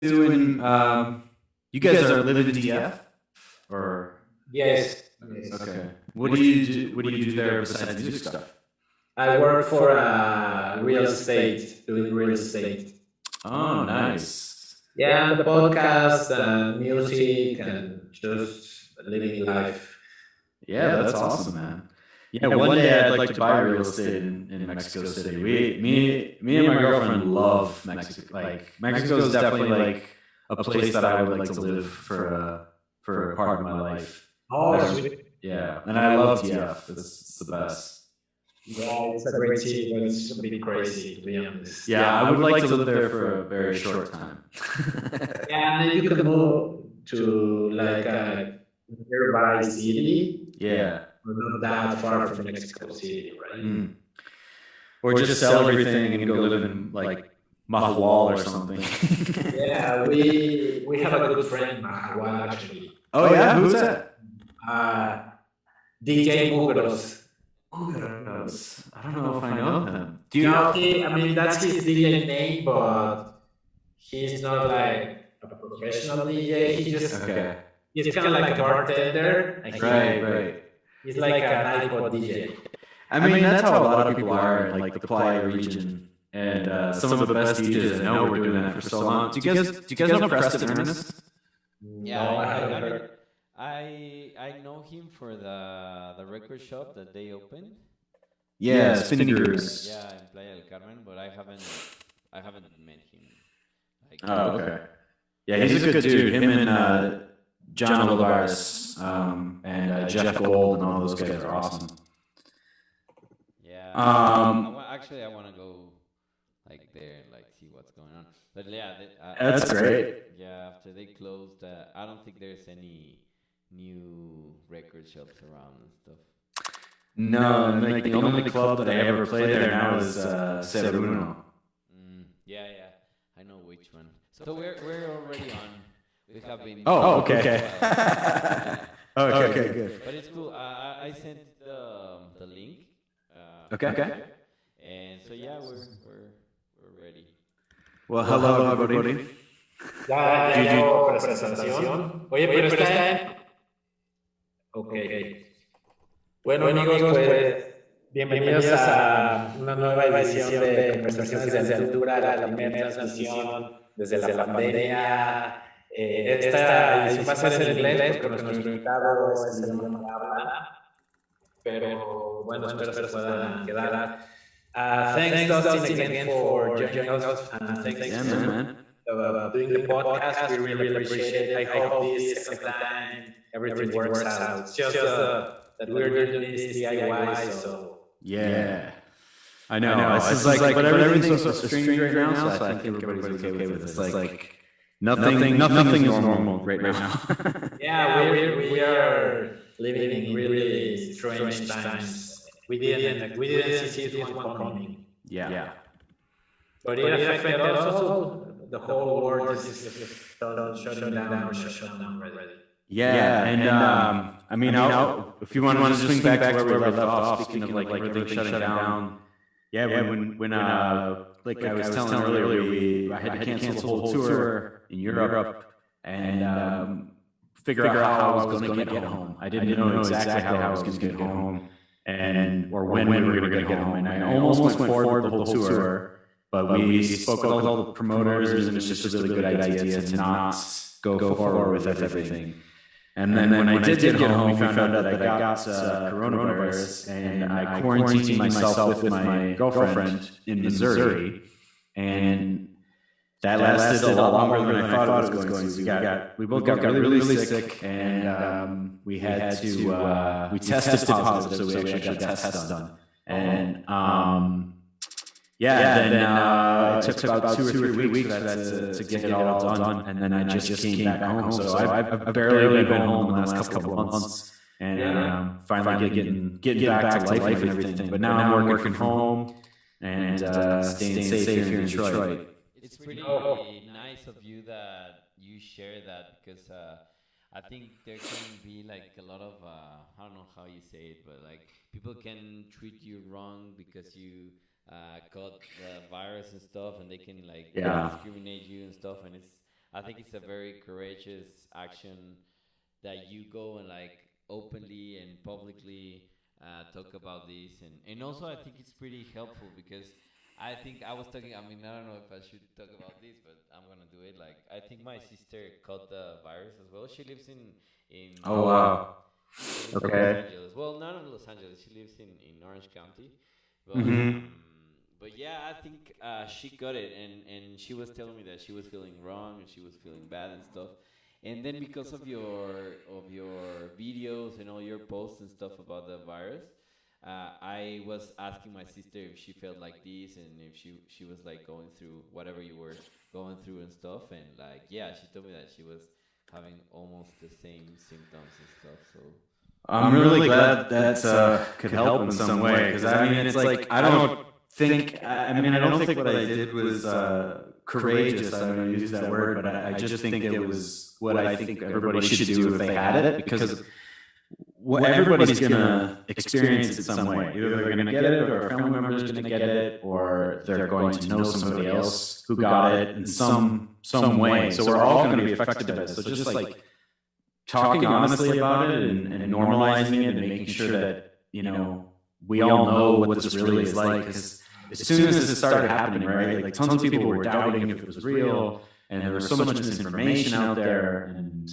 doing? You guys are living in DF, or Yes. Yes. okay? What do you do? What do you do there besides music stuff? I work for real estate, doing real estate. Oh, nice. Yeah, and the podcast and music and just living life. Yeah, that's awesome, man. Yeah, one day I'd like to buy real estate in Mexico City. Me and my girlfriend love Mexico. Like Mexico is definitely like a place that I would like to live for a part of my life. Oh, sweet. Yeah, and I love TF. It's the best. Yeah, it's a great city, but it's a bit crazy, to be honest. Yeah, I would like to live there for a very short time. Yeah, and then you can move to like a nearby city, Yeah. but not that far from Mexico City, right? Mm. Or just sell everything and go live in like Mahahual or something. Yeah, we have a good friend, Mahawan, actually. Oh yeah, who's that? Uh, DJ Mugros. I don't know if I know him. Do you? No, I mean that's his DJ name, but he's not like a professional DJ. Okay. He's kind of like a bartender. And Right. He's like an iPod DJ. I mean, that's how a lot of people are in like the Playa region, and some of the best DJs I know were doing that for so long. Do you guys know Preston Ernest? Yeah, no, I haven't heard. I know him for the record shop that they opened. Yeah, Spinning Grooves. Yeah, in Playa del Carmen, but I haven't met him. Like, Oh, okay. Yeah, he's a good dude. Him and John Olivares and Jeff Gold and all those guys are awesome. Yeah. Actually, I want to go like there and like see what's going on. But yeah, that's great. Yeah, after they closed, I don't think there's any new record shops around and stuff. No, like the only club that I ever played there now is Ceruno. Yeah, I know which one. So we're already on. We have been. Oh, okay. Okay, good. But it's cool. I sent the link. Okay. And so yeah, we're ready. Well, hello everybody. Ya hago presentación. Oye, pero está. Ok. Bueno, amigos, pues bienvenidos a una nueva edición de Conversaciones de Altura, la primera transmisión desde la pandemia. Esta edición va a ser en inglés porque nuestro invitado es el idioma que habla. Pero bueno, espero se puedan quedar. Thanks, Dustin, again for joining us. And thanks for doing the podcast. We really appreciate it. I hope this second time everything works out. It's just that we're doing this DIY, so yeah. I know. It's like, but everything's so strange right now, so I think everybody's okay with it. It's like nothing is normal right now. Yeah, we are living in really strange times. We didn't see this one coming. Yeah. But it affected also the whole world is shutting down already. Yeah, and I mean, if you want to swing back to where we left off, speaking of like everything shutting down, yeah, when like I was telling earlier, I had to cancel the whole tour in Europe and figure out how I was going to get home. I didn't know exactly how I was going to get home or when we were going to get home, and I almost went forward with the whole tour. But we spoke with all the promoters, and it was just a really good idea to not go forward with everything. And then when I did get home, we found out that I got coronavirus, and I quarantined myself with my girlfriend in Missouri, and that lasted a lot longer than I thought it was going to. We both got really sick, and we had to we tested positive, so we actually got tests done, and then it took about 2 or 3 weeks for that to get it all done, and then I just came back home. So I've barely been home in the last couple of months, and finally getting back to life and everything. But now I'm working from home and staying safe here in Detroit. It's pretty nice of you that you share that, because I think there can be like a lot of I don't know how you say it, but like people can treat you wrong because you got the virus and stuff, and they can like discriminate you and stuff. And I think it's a very courageous action that you go and like openly and publicly talk about this, and also I think it's pretty helpful because I think I was talking. I mean, I don't know if I should talk about this, but I'm gonna do it. Like, I think my sister caught the virus as well. She lives in Oh wow. she lives in Los Okay. Angeles. Well, not in Los Angeles. She lives in Orange County, but Mm-hmm. but yeah, I think she got it, and she was telling me that she was feeling wrong and she was feeling bad and stuff. And then because of your videos and all your posts and stuff about the virus, I was asking my sister if she felt like this and if she was like going through whatever you were going through and stuff. And like, yeah, she told me that she was having almost the same symptoms and stuff. So I'm really glad that could help in some way because I mean it's like I don't think I mean I don't think what I did was courageous. I don't use that word, but I just think it was what I think everybody should do if they had it because everybody's gonna experience it some way. Either they're gonna get it, or a family member is gonna get it, or they're going to know somebody else who got it in some way. So we're all gonna be affected by this. So just like talking honestly about it and normalizing it and making sure that we all know what this really is like. Because as soon as this started happening, right, like tons of people were doubting if it was real, and there was so much misinformation out there, and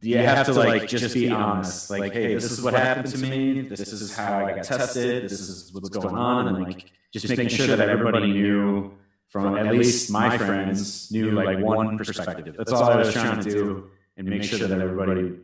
you have to like just be honest. Like, hey, this is what happened to me. This is how I got tested. This is what's going on, and like just making sure that everybody knew, from at least my friends knew like one perspective. That's all I was trying to do, and make sure that everybody,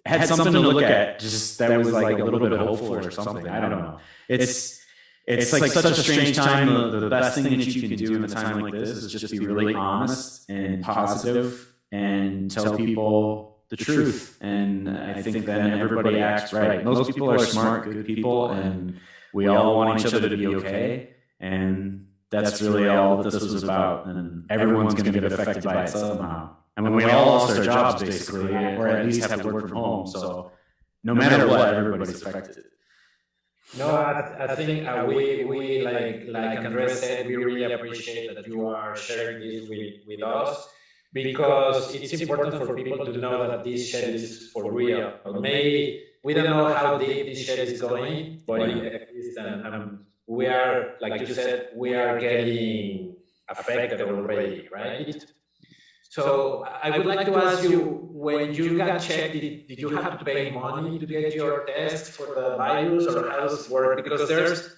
had something to look at. Just that was like a little bit hopeful or something. I don't know. It's like such a strange time. The best thing that you can do in a time like this is just be really honest and positive and tell people the truth. And I think then everybody acts right. Most people are smart, good people, and we all want each other to be okay. And that's really all that this was about. And everyone's going to get affected by it somehow. I mean, we all lost our jobs basically, or at least have to work from home. So no matter what, everybody's affected. No, I think we like Andres said, we really appreciate that you are sharing this with us because it's important for people to know that this shit is for real. Maybe we don't know how deep this shit is going, but it exists, and we are, like you said, we are getting affected already, right? So I would like to ask you, when you got checked, did you have to pay money to get your test for the virus, or how does it work? Because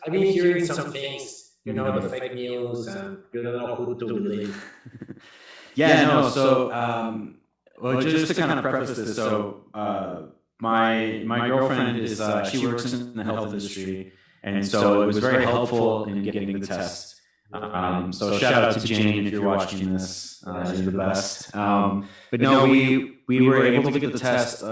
I've been hearing some things, the fake news, and you don't know who to believe. Yeah, no. So, well, just to kind of preface this, so my girlfriend is she works in the health industry, and so it was very helpful in getting the test. So shout out to Jane if you're watching this. You're the best. But no, we were able to get the test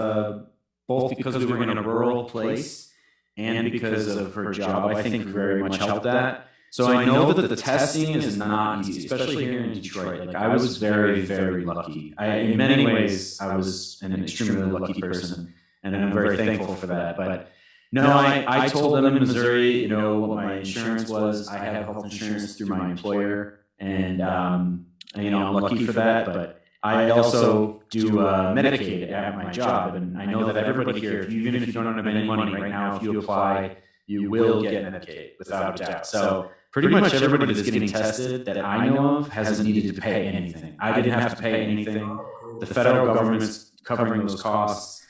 both because we were in a rural place and because of her job. I think very much helped that. So I know that the testing is not easy, especially here in Detroit. Like I was very, very lucky. In many ways, I was an extremely lucky person, and I'm very thankful for that. But no, I told them in Missouri, what my insurance was. I have health insurance through my employer, and I'm lucky for that. But I also do Medicaid at my job, and I know that everybody here, even if you don't have any money right now, if you apply, you will get Medicaid without a doubt. So pretty much everybody that's getting tested that I know of hasn't needed to pay anything. I didn't have to pay anything. The federal government's covering those costs.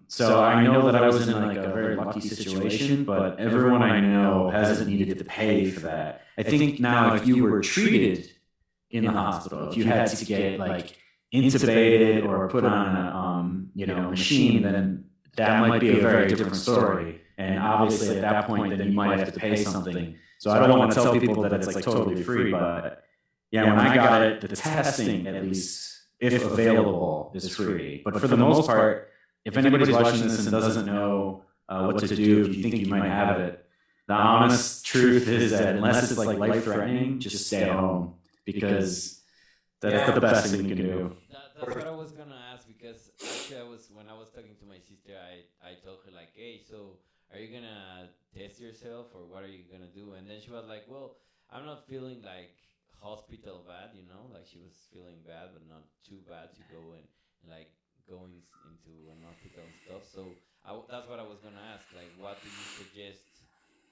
So I know that I was in like a very lucky situation, but everyone I know hasn't needed to pay for that. I think now if you were treated in the hospital, if you had to get like intubated or put on a machine, then that might be a very different story. And obviously at that point, then you might have to pay something. So I don't want to tell people that it's like totally free, but yeah, when I got it, the testing, at least if available, is free. But for the most part, if anybody's watching this and doesn't know what to do, if you think you might have it, the honest truth is that unless it's like life-threatening, just stay at home, because that's the best thing you can do. That's what I was gonna ask, because actually when I was talking to my sister, I told her like, hey, so are you gonna test yourself or what are you gonna do? And then she was like, well, I'm not feeling like hospital bad, you know, like she was feeling bad, but not too bad to go and like into an hospital and stuff. So that's what I was gonna ask. Like, what do you suggest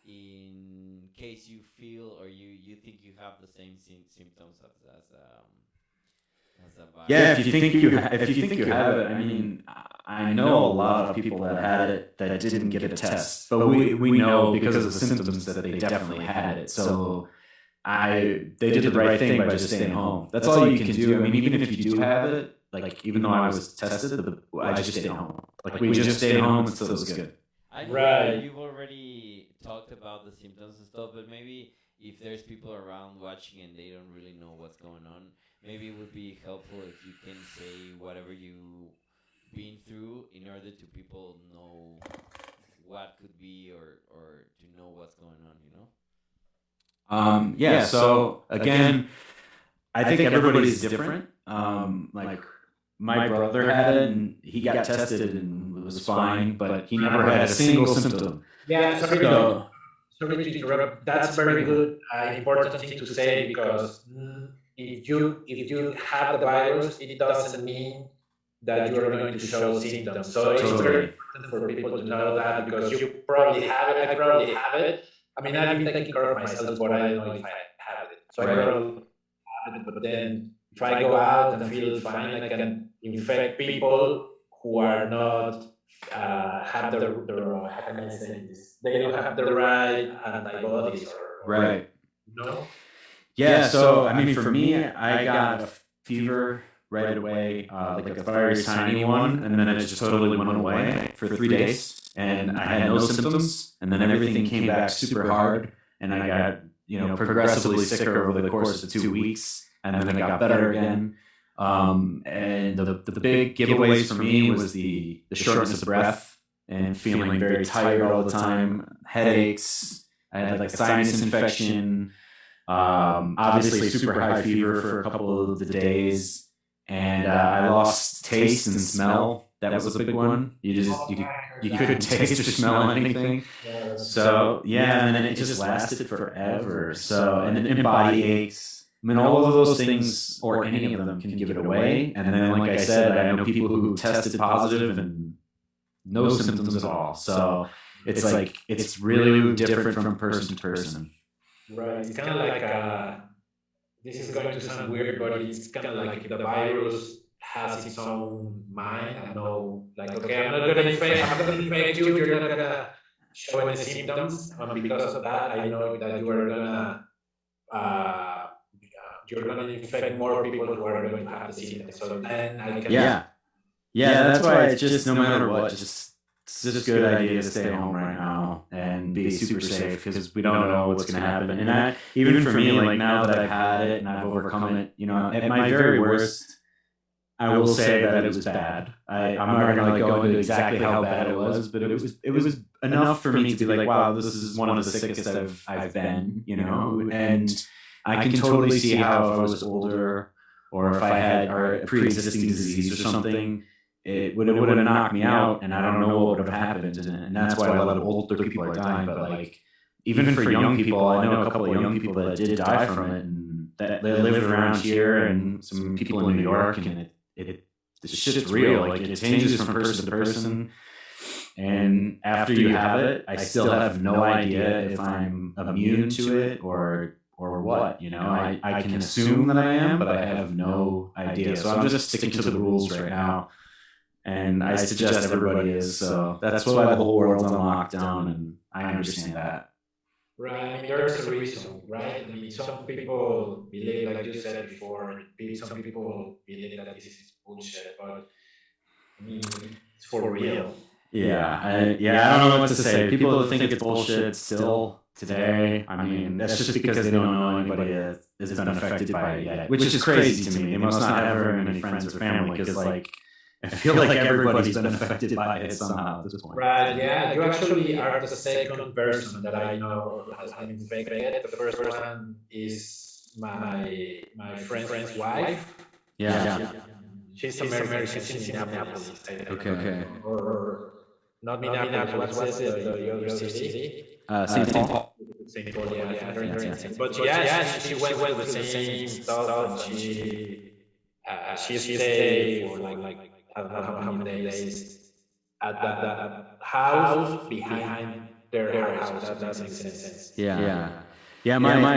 in case you feel or you think you have the same symptoms as a Yeah, virus? if you think you have it, I mean, I know a lot of people that had it that didn't get a test, but we know because of the symptoms that they definitely had it. So they did the right thing by just staying home. That's all you can do. I mean, even if you do have it, like even though I was tested, I just stayed home. Like we just stayed home and still was good. I know Right. you've already talked about the symptoms and stuff, but maybe if there's people around watching and they don't really know what's going on, maybe it would be helpful if you can say whatever you been through in order to people know what could be or to know what's going on, you know? Yeah. So again, I think everybody's different. Like my brother had it and he got tested and it was fine, but he never had a single symptom. Yeah, So sorry to interrupt. That's very good, important thing to say because if you have the virus, it doesn't mean that you are going to show symptoms. So it's very totally. important for people to know that because you probably have it. I probably have it. I mean, I've been taking care of myself, but I don't know if I have it. So I Right. probably have it, but then if I go out and feel fine, I can infect people who are not have the how can I say this? They don't have the right antibodies or Right. no. Yeah, so I mean, for me, I got a fever right away, like a very tiny one, and then it just totally went away for 3 days, and I had no symptoms, and then everything came back super hard, and I got progressively sicker over the course of 2 weeks, and then it got better again. And the big giveaways for me was the shortness of breath and feeling very tired all the time, headaches. I had like a sinus infection. Obviously super high fever for a couple of the days, and I lost taste and smell. That was a big one. You couldn't taste or smell anything. So yeah, and then it just lasted forever. So and body aches. I mean, all of those things or any of them can give it away. And then, like I said, I know people who tested positive and no symptoms at all. So it's like it's really different from person to person. Right. It's kind of like this is going to sound weird, but it's kind of like if the virus has its own mind and know, like, okay, I'm gonna infect you. You're not gonna show any symptoms, and because of that, I know that uh, you're gonna infect more people who are going to have the symptoms. So then I can Yeah, that's why it's just no matter what, it's just a good idea to stay home right now and be super safe because we don't know what's going to happen. And even for me, like now that I've had it and I've overcome it, at my very worst, I will say that it was bad. I'm not going to go into exactly how bad it was, but it was enough for me to be like, wow, this is one of the sickest I've been, and I can totally see how if I was older or if I had a pre-existing disease or something, it would have knocked me out, and I don't know what would have happened. And that's why a lot of older people are dying. But like, even for young people, I know a couple of young people that did die from it, and that they lived around here, and some people in New York, and the shit's real. Like it changes from person to person. And after you have it, I still have no idea if I'm immune to it or what. I can assume that I am, but I have no idea. So I'm just sticking to the rules right now. And I suggest everybody is. So that's why the whole world's on lockdown, and I understand that. right. I mean, there's a reason, right? I mean, some people believe, like you said before, some people believe that this is bullshit, but I mean, it's for real. I don't know what to say. People that think it's bullshit still today. I mean, that's just because they don't know anybody that has been affected by it yet, which is crazy to me. They must not have very many friends or family because, like, I feel like everybody's been affected by it somehow at this point. Right, yeah, you actually are the second person that I know has been infected. The first one is my friend's wife. Yeah. She's American, she's in Minneapolis. Okay. Or not Minneapolis, what's the other city? St. Paul. St. Paul, yeah, very interesting. But yeah, she went with the same stuff, and she stayed for like I don't know how many days at that house behind their house. That doesn't make sense. Yeah,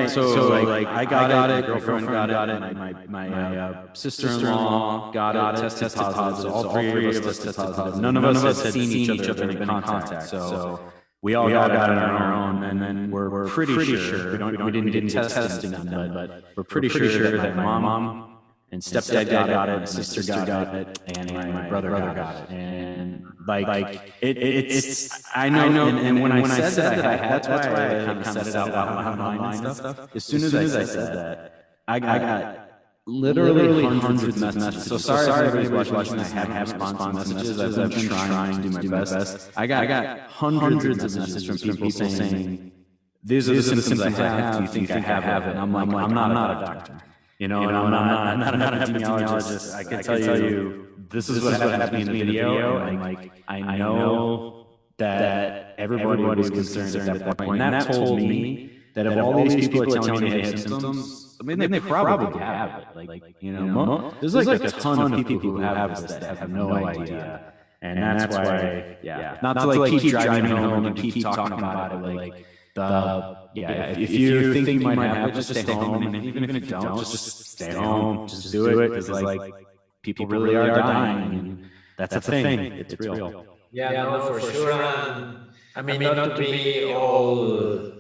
so like I got it, my girlfriend got it, my sister-in-law got it, tested positive, all three of us tested positive. None of us had seen each other, been in contact, so we all got it on our own, and then we're pretty sure, we didn't test anything, but we're pretty sure that my mom and stepdad got it, my sister got it, and my brother got it, and like it's I know, and when I said that I had, that's why I kind of said it out loud online and stuff. As soon as I said that, I got literally hundreds of messages. So sorry if everybody's watching. I haven't response messages. I've been trying to do my best. I got hundreds of messages from people saying, "These are the symptoms I have. Do you think I have it?" And I'm like, I'm not a doctor. You know, and I'm not an epidemiologist. I can tell you, this is what happened to me in the video, and like, I know that everybody was concerned at that point. And that told me that of all these people that tell me they have symptoms, I mean, they probably have it. Like, you know, there's like a ton of people who have this that have no idea. And that's why, not to like keep driving home and keep talking about it, like, if you think you might have it, just stay home. And even if you don't, just stay home. Just do it, because like people really are dying, and that's a thing. It's real. Yeah, no, for sure. And I mean, not to be all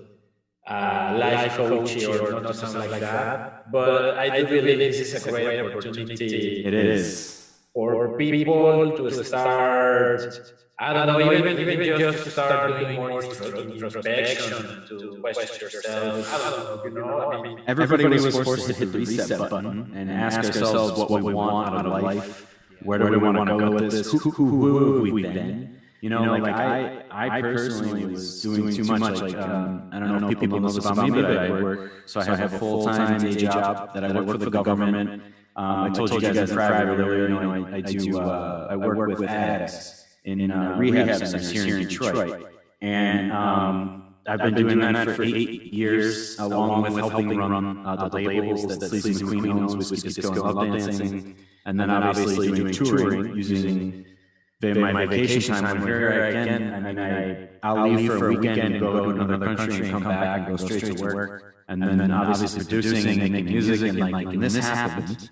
life coachy or not to sound like that, but I do believe this is a great opportunity. It is for people to start. I don't know, even just to start doing more introspection, to question yourself. I don't know, I mean, everybody was forced to hit the reset button and ask ourselves what we want out of life. Where do we want to go with this? Who have we been? You know, like I personally was doing too much. Like, I don't know if people know this about me, but I work. So I have a full-time day job that I work for the government. I told you guys in private earlier, you know, I work with addicts in rehab centers here in Detroit. And I've been doing that for 8 years, along with helping run the labels that Sleazy McQueen owns, Whiskey Disco and Love Dancing, and then obviously doing touring using my vacation time. When here again, I mean, I'll leave for a weekend and go to another country and come back and go straight to work. And then obviously producing and making music, and like when this happened,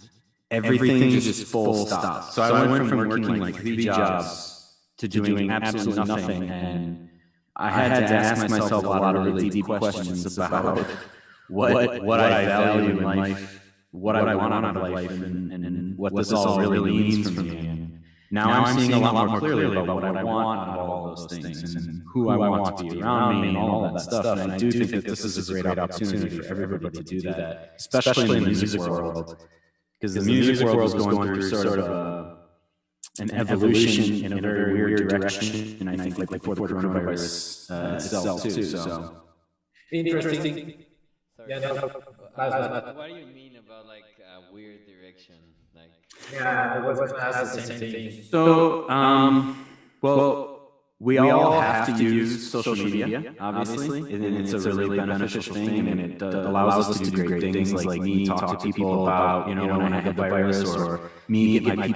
everything just full stop. So I went from working like 3 jobs to doing absolutely nothing, and I had to ask myself a lot of really deep questions about what I value in life, what I want out of life, and what this all really means for me. And now I'm seeing a lot more clearly about what I want out of all those things, and who I want to be around me, and all of that stuff. And I do think that this is a great opportunity for everybody to do that, especially in the music world, because the music world is going through sort of an evolution in a very weird direction, and I think like before the coronavirus itself too. So interesting. Sorry. Yeah, no, What do you mean about like a weird direction? Like, yeah, I was going to ask the same thing. So, well, we all have to use social media, obviously, and it's a really beneficial thing, and it allows us to do great things, like me talk to people about, you know, when I have the virus, or me get my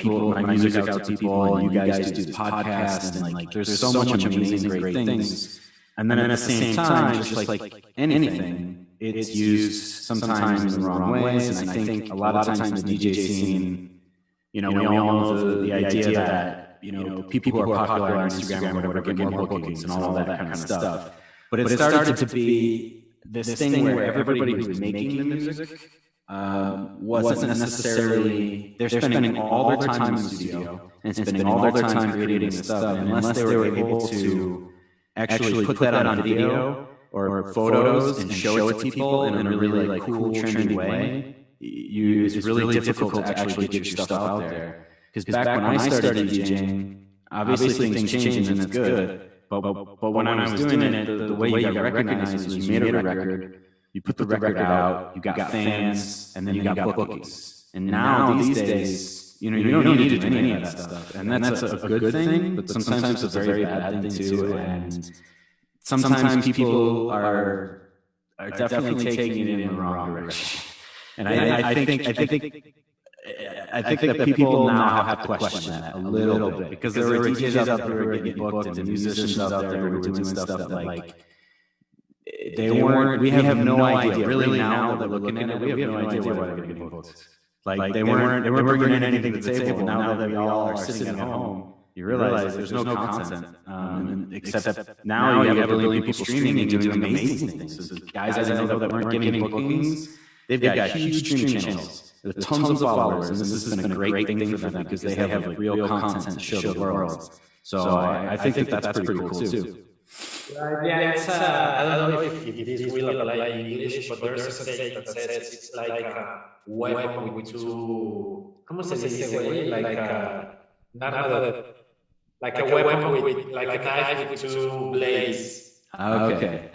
music out to people, and you guys do podcasts, and like there's so much amazing, great things. And then at the same time, just like anything, it's used sometimes in the wrong ways, and I think a lot of times the DJ scene, you know, we all know the idea that, you know, people who are popular on Instagram or whatever get more bookings and all of that kind of stuff. But it started to be this thing where everybody who was making the music wasn't necessarily, they're spending all their time in the studio and spending all their time creating this stuff, and unless they were able to actually put that on video or photos and show it to people in a really like cool, trendy way, it's really difficult to actually get your stuff out there. Because back when I started DJing, obviously things change and it's good. But when I was doing it, the way you got recognized was you made a record, you put the record out, you got fans, and then you got bookings. And now these days, you know, you don't need to do any of that stuff. And that's a good thing, but sometimes it's a very bad thing too. And sometimes people are are definitely taking it in the wrong direction. And I think that people now have to question that a little bit, because there were DJs out there who were getting booked and musicians out there who were doing stuff that like they weren't. We have no idea really now that we're looking at it. We have no idea why they're getting booked. Like they weren't bringing anything to the table. Now that we all are sitting at home, you realize there's no content, except now you have a billion people streaming and doing amazing things. So guys I know that weren't getting bookings, they've got huge streaming channels. There are tons of followers, and this has been a great thing for them because they have like real content to show the world. So I think that that's pretty cool too. Yeah, it's I don't know if this will apply in English, but there's a saying that says it's like a weapon with two. ¿Cómo se dice, güey? Like a weapon with like a knife with two blades. Okay.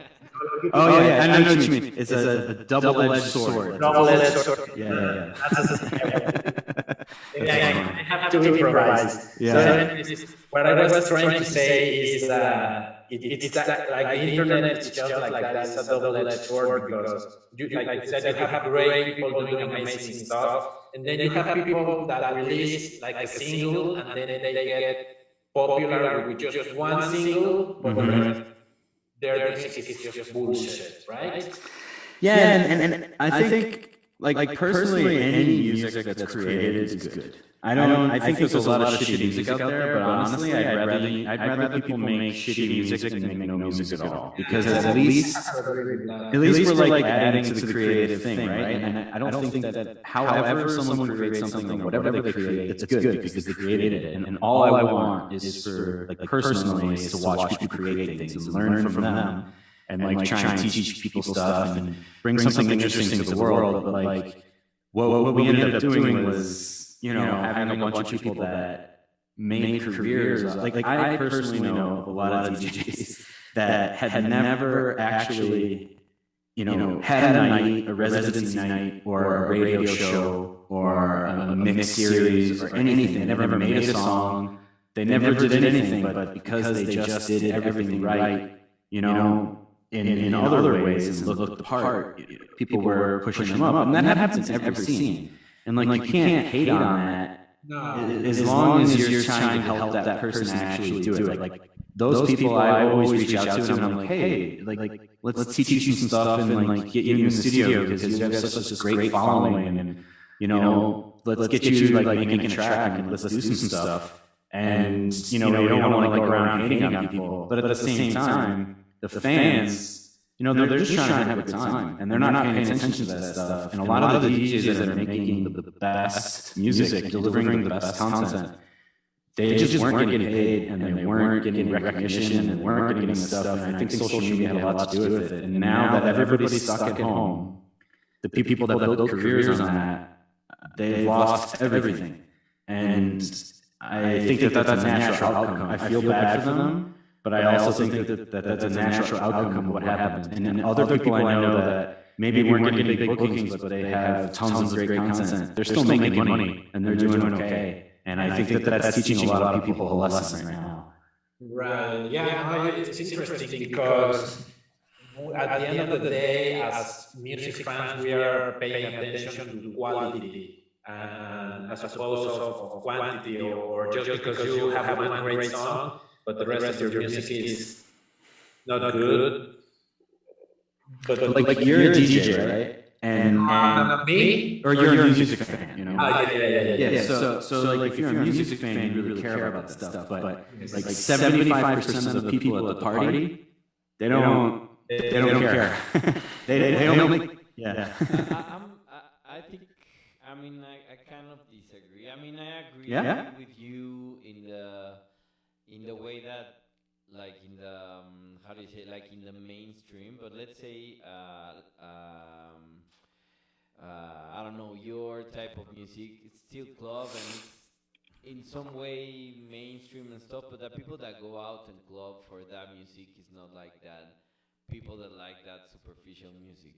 Oh yeah, I know what you mean. It's a double-edged sword. Double-edged sword. Yeah. I have to improvise. Yeah. So what I was trying to say is that it's like the internet is just like that. It's a double-edged sword because you, like you said, you have great people doing amazing stuff, and then you have people that release like a single and then they get popular with just one single, but their music is just bullshit, right? Yeah, and I think like personally, any music that's created is good. I think there's a lot of shitty music out there, but honestly, I'd rather people make shitty music than make no music at all, because at least we're like adding to the creative thing, right? And I don't think that however someone creates something or whatever they create, it's good because they created it. And all I want is for like personally is to watch people create things and learn from them. And like try and teach people stuff and bring something interesting to the world. But like what we ended up doing was, having a bunch of people that made careers. Like I personally know a lot of DJs that had never actually, had a night, a residency night, or a radio show, or a mix series, or anything. They never made a song. They never did anything, but because they just did everything right, in other ways and looked the part, people were pushing them up. And that happens in every scene. And like you can't hate on that. No. As long as you're trying to help that person actually do it. Like those people I always reach out to, and I'm like, hey, like let's teach you some stuff and like get you in the studio because you have such a great following, and let's get you like making a track and let's do some stuff. And you don't want to like go around hating on people, but at the same time, the fans, they're just trying to have a good time, and they're not paying attention to that stuff. And a lot of the DJs that are making the best music, delivering the best content, they just weren't getting paid, and they weren't getting recognition, and weren't getting stuff. And I think social media had a lot to do with it. And now that everybody's stuck at home, the people that built careers on that, they've lost everything. And I think that that's a natural outcome. I feel bad for them. But I also think that that's a natural outcome of what happened. And then other people I know that maybe weren't getting big bookings, but they have tons of great content. They're still making money, and they're doing okay. And I think that that's teaching a lot of people a lesson right now. Right. Yeah, it's interesting because at the end of the day, as music fans, we are paying attention to quality as opposed of quantity, or just because you have one great song, but the rest of your music is not good. But like you're a DJ, right? And me? Or you're a music fan, Yeah. So like if you're a music fan, you really care about that stuff. But like 75% of the people at the party, they don't care. they don't like. Yeah. I think. I kind of disagree. I agree Yeah? with you in the way that, like in the how do you say, like in the mainstream. But let's say I don't know, your type of music, it's still club and it's in some way mainstream and stuff. But the people that go out and club for that music is not like that. People that like that superficial music,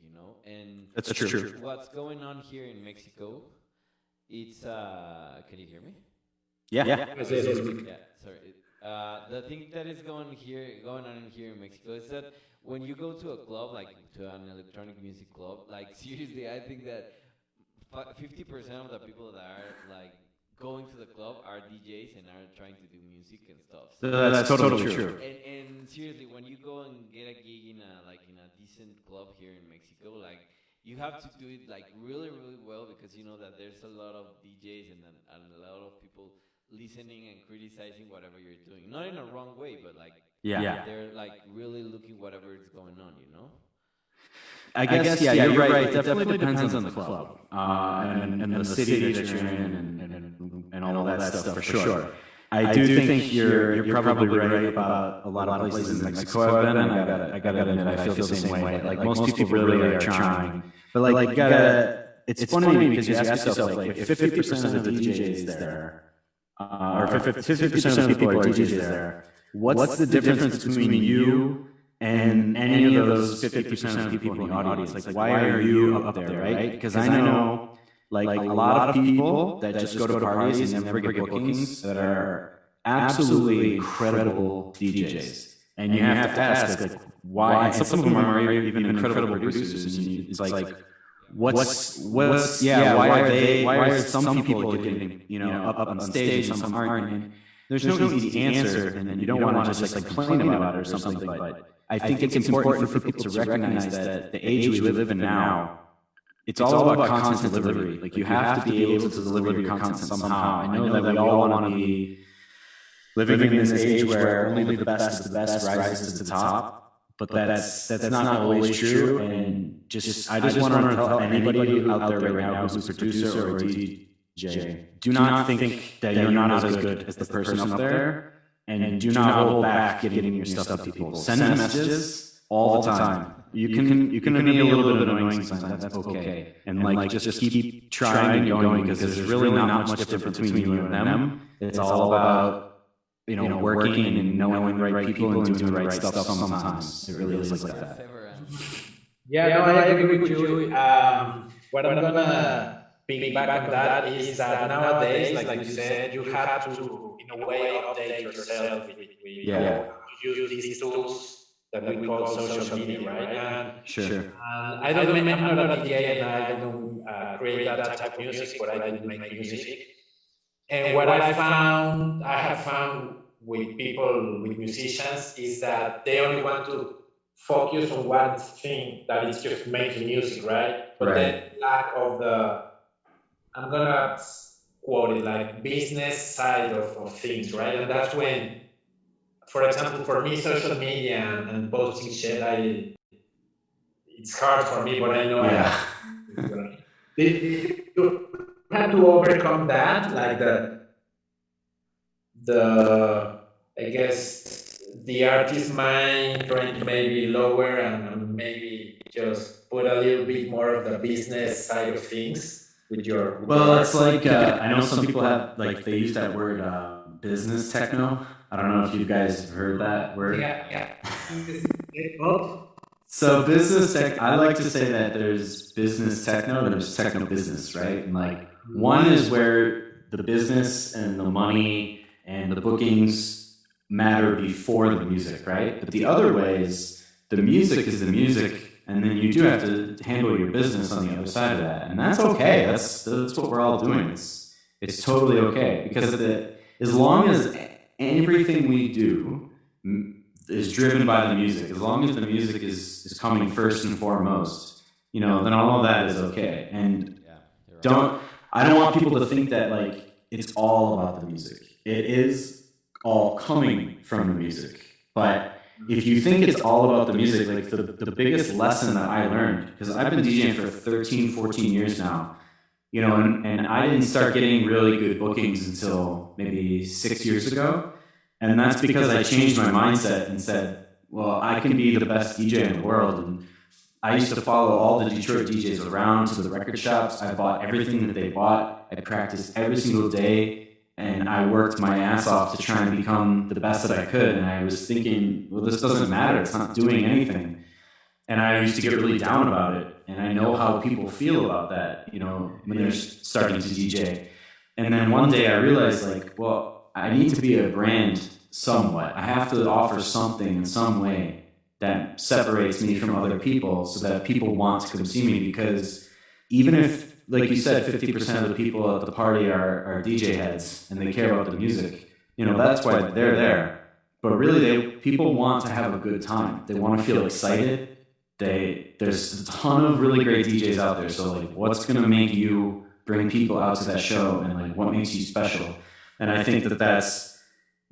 And That's true. What's going on here in Mexico? It's can you hear me? Yeah. Yeah, sorry. The thing that is going on here in Mexico is that when you go to a club, like to an electronic music club, like seriously, I think that 50% of the people that are like going to the club are DJs and are trying to do music and stuff. So that's totally true. And seriously, when you go and get a gig in a decent club here in Mexico, like you have to do it like really really well because you know that there's a lot of DJs and a lot of people listening and criticizing whatever you're doing. Not in a wrong way, but like they're like really looking whatever is going on, you know? I guess yeah, you're right. It definitely depends on the club and the city that you're in and all that stuff for sure. I do think you're probably right about a lot of places in Mexico I've been, and I gotta admit I feel the same way. Like most people really are trying, but like you gotta. It's funny to me because you ask yourself like if 50% of the DJs there, or 50% of the people are DJs there, what's the difference between you and any of those 50% of people in the audience? Like, why are you up there, right? Because I know, like, a lot of people that just go to parties and never get bookings that are absolutely incredible DJs. And you have to ask, like, why? And some of them are even incredible producers. And it's like, why are some people getting, up on stage and some aren't? And there's no easy answer, and you don't want to just like complain about it or something, but I think it's important for people to recognize that the age we live in now, it's all about content delivery. Like you have to be able to deliver your content somehow. I know that we all want to be living in this age where only the best of the best rises to the top, but that's not always true. And I just want to tell anybody out there right now who's a producer or a DJ, do not think that you're not as good as the person up there. And do not hold back getting your stuff to people. Send messages all the time. You can be a little bit annoying sometimes. That's okay. And like just keep trying and going because there's really not much difference between you and them. It's all about working and knowing the right people and doing the right stuff. Sometimes it really is like that. Yeah, no, I agree with you. What I'm gonna piggyback on that is that nowadays, like you said, you have to, in a way, update yourself with use these tools that we call social media, right? And sure. I'm not a DJ and I don't create that type of music, but I do make music. And what I have found with people, with musicians, is that they only want to focus on one thing, that is just making music, right? But then lack of I'm gonna quote it like business side of things, right? And that's when, for example, for me, social media and posting shit, it's hard for me, but I know you have to overcome that, like the I guess the artist mind trying to maybe lower and maybe just put a little bit more of the business side of things. Well, it's like I know some people have like they use that word business techno. I don't know if you guys have heard that word. Yeah. So business tech, I like to say that there's business techno and there's techno business, right? And like one is where the business and the money and the bookings matter before the music, right? But the other way is the music is the music. And then you do have to handle your business on the other side of that, and that's okay. That's what we're all doing. It's totally okay because as long as everything we do is driven by the music, as long as the music is coming first and foremost, then all of that is okay. And I don't want people to think that like it's all about the music. It is all coming from the music, but if you think it's all about the music, like the biggest lesson that I learned, because I've been DJing for 13, 14 years now, and I didn't start getting really good bookings until maybe 6 years ago. And that's because I changed my mindset and said, well, I can be the best DJ in the world. And I used to follow all the Detroit DJs around to the record shops. I bought everything that they bought. I practiced every single day. And I worked my ass off to try and become the best that I could. And I was thinking, well, this doesn't matter. It's not doing anything. And I used to get really down about it. And I know how people feel about that, when they're starting to DJ. And then one day I realized, like, well, I need to be a brand somewhat. I have to offer something in some way that separates me from other people so that people want to come see me, because even if, like you said, 50% of the people at the party are DJ heads and they care about the music, that's why they're there. But really, people want to have a good time. They want to feel excited. There's a ton of really great DJs out there. So like, what's going to make you bring people out to that show, and like, what makes you special? And I think that that's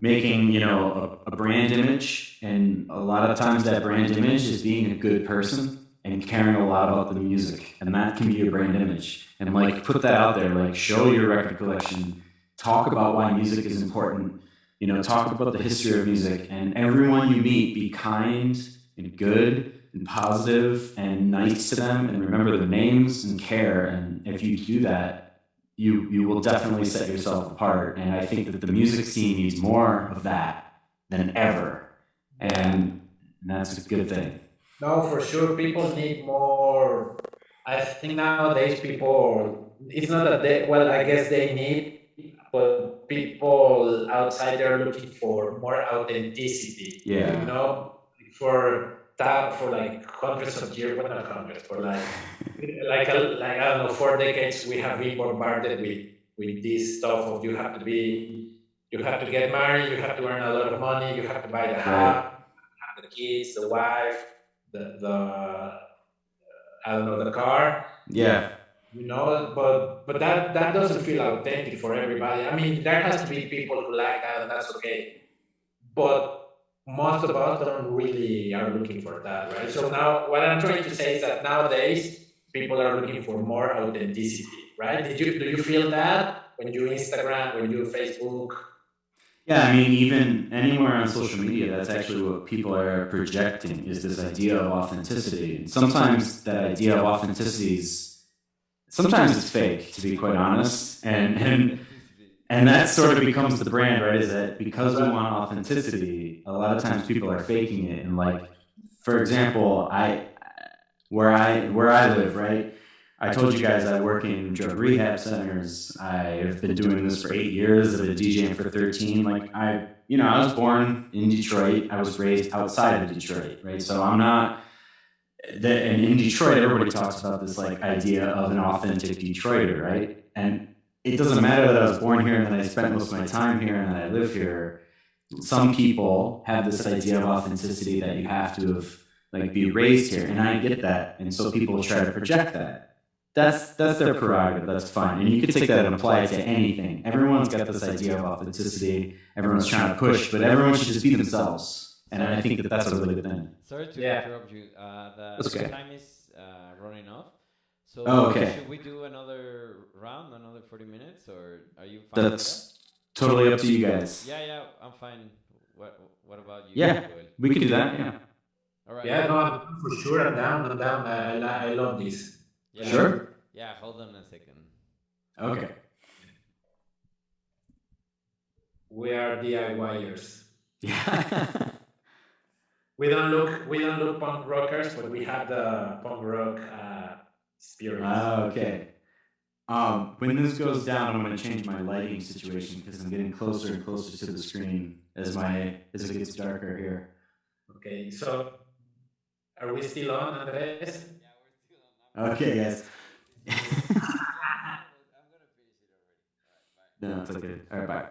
making, a brand image, and a lot of times that brand image is being a good person and caring a lot about the music, and that can be your brand image. And like, put that out there, like, show your record collection, talk about why music is important, talk about the history of music, and everyone you meet, be kind and good and positive and nice to them, and remember their names and care. And if you do that, you will definitely set yourself apart. And I think that the music scene needs more of that than ever. And that's a good thing. No, for sure. People need more. I think nowadays people, it's not that they, well, I guess they need, but people outside there are looking for more authenticity. Yeah. For that, for like hundreds of years, well, not hundreds, for like I don't know, 4 decades we have been bombarded with this stuff of you have to get married, you have to earn a lot of money, you have to buy the house, have the kids, the wife, the I don't know, the car. Yeah. But that doesn't feel authentic for everybody. I mean, there has to be people who like that, and that's okay. But most of us don't really are looking for that, right? So now, what I'm trying to say is that nowadays people are looking for more authenticity, right? Do you feel that when you Instagram, when you Facebook? Yeah, I mean, even anywhere on social media, that's actually what people are projecting, is this idea of authenticity. And sometimes that idea of authenticity sometimes it's fake, to be quite honest. And that sort of becomes the brand, right? Is that because we want authenticity, a lot of times people are faking it. And like, for example, where I live, right? I told you guys I work in drug rehab centers. I've been doing this for 8 years. I've been DJing for 13. Like, I was born in Detroit. I was raised outside of Detroit, right? So I'm not that. And in Detroit, everybody talks about this like idea of an authentic Detroiter, right? And it doesn't matter that I was born here and that I spent most of my time here and that I live here. Some people have this idea of authenticity that you have to have like be raised here, and I get that. And so people try to project that. That's their prerogative. That's fine. And you can take that and apply it to anything. Everyone's got this idea of authenticity. Everyone's trying to push, but everyone should just be themselves. And I think that that's a really good thing. Sorry to interrupt you. The time is running off. So should we do another round, another 40 minutes, or are you fine? That's totally up to you guys. Yeah, I'm fine. What about you? Yeah, we can do that. Yeah. All right. Yeah, no, for sure. I'm down. I love this. Yeah. Sure. Yeah, hold on a second. Okay. We are DIYers. Yeah. We don't look punk rockers, but we have the punk rock spirit. Okay. When this goes down, I'm going to change my lighting situation because I'm getting closer and closer to the screen as it gets darker here. Okay, so are we still on, Andres? Yeah, we're still on. Okay, guys. I'm gonna finish it already. All right, bye. No, it's okay. All right, bye.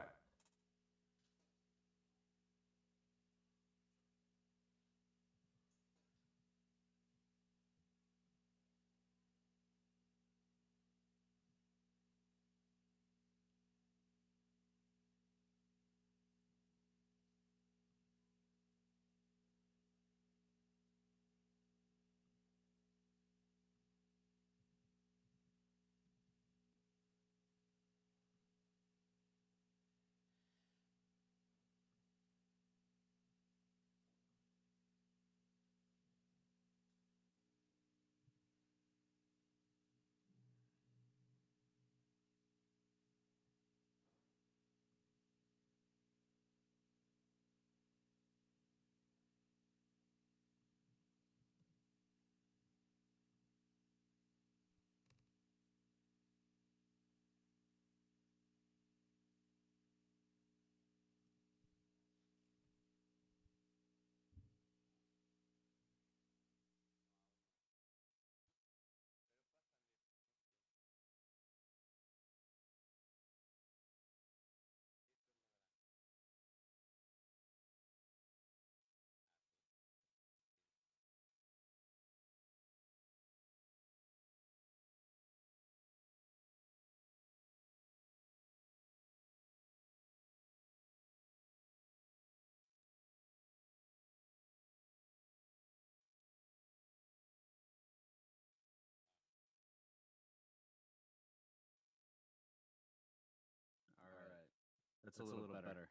That's a little better.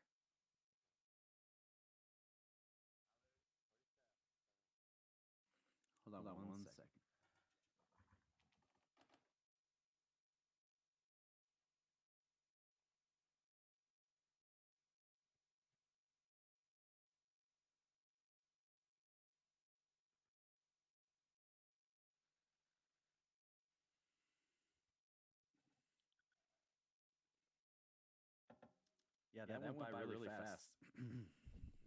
Hold on one second. Yeah, that went by really fast.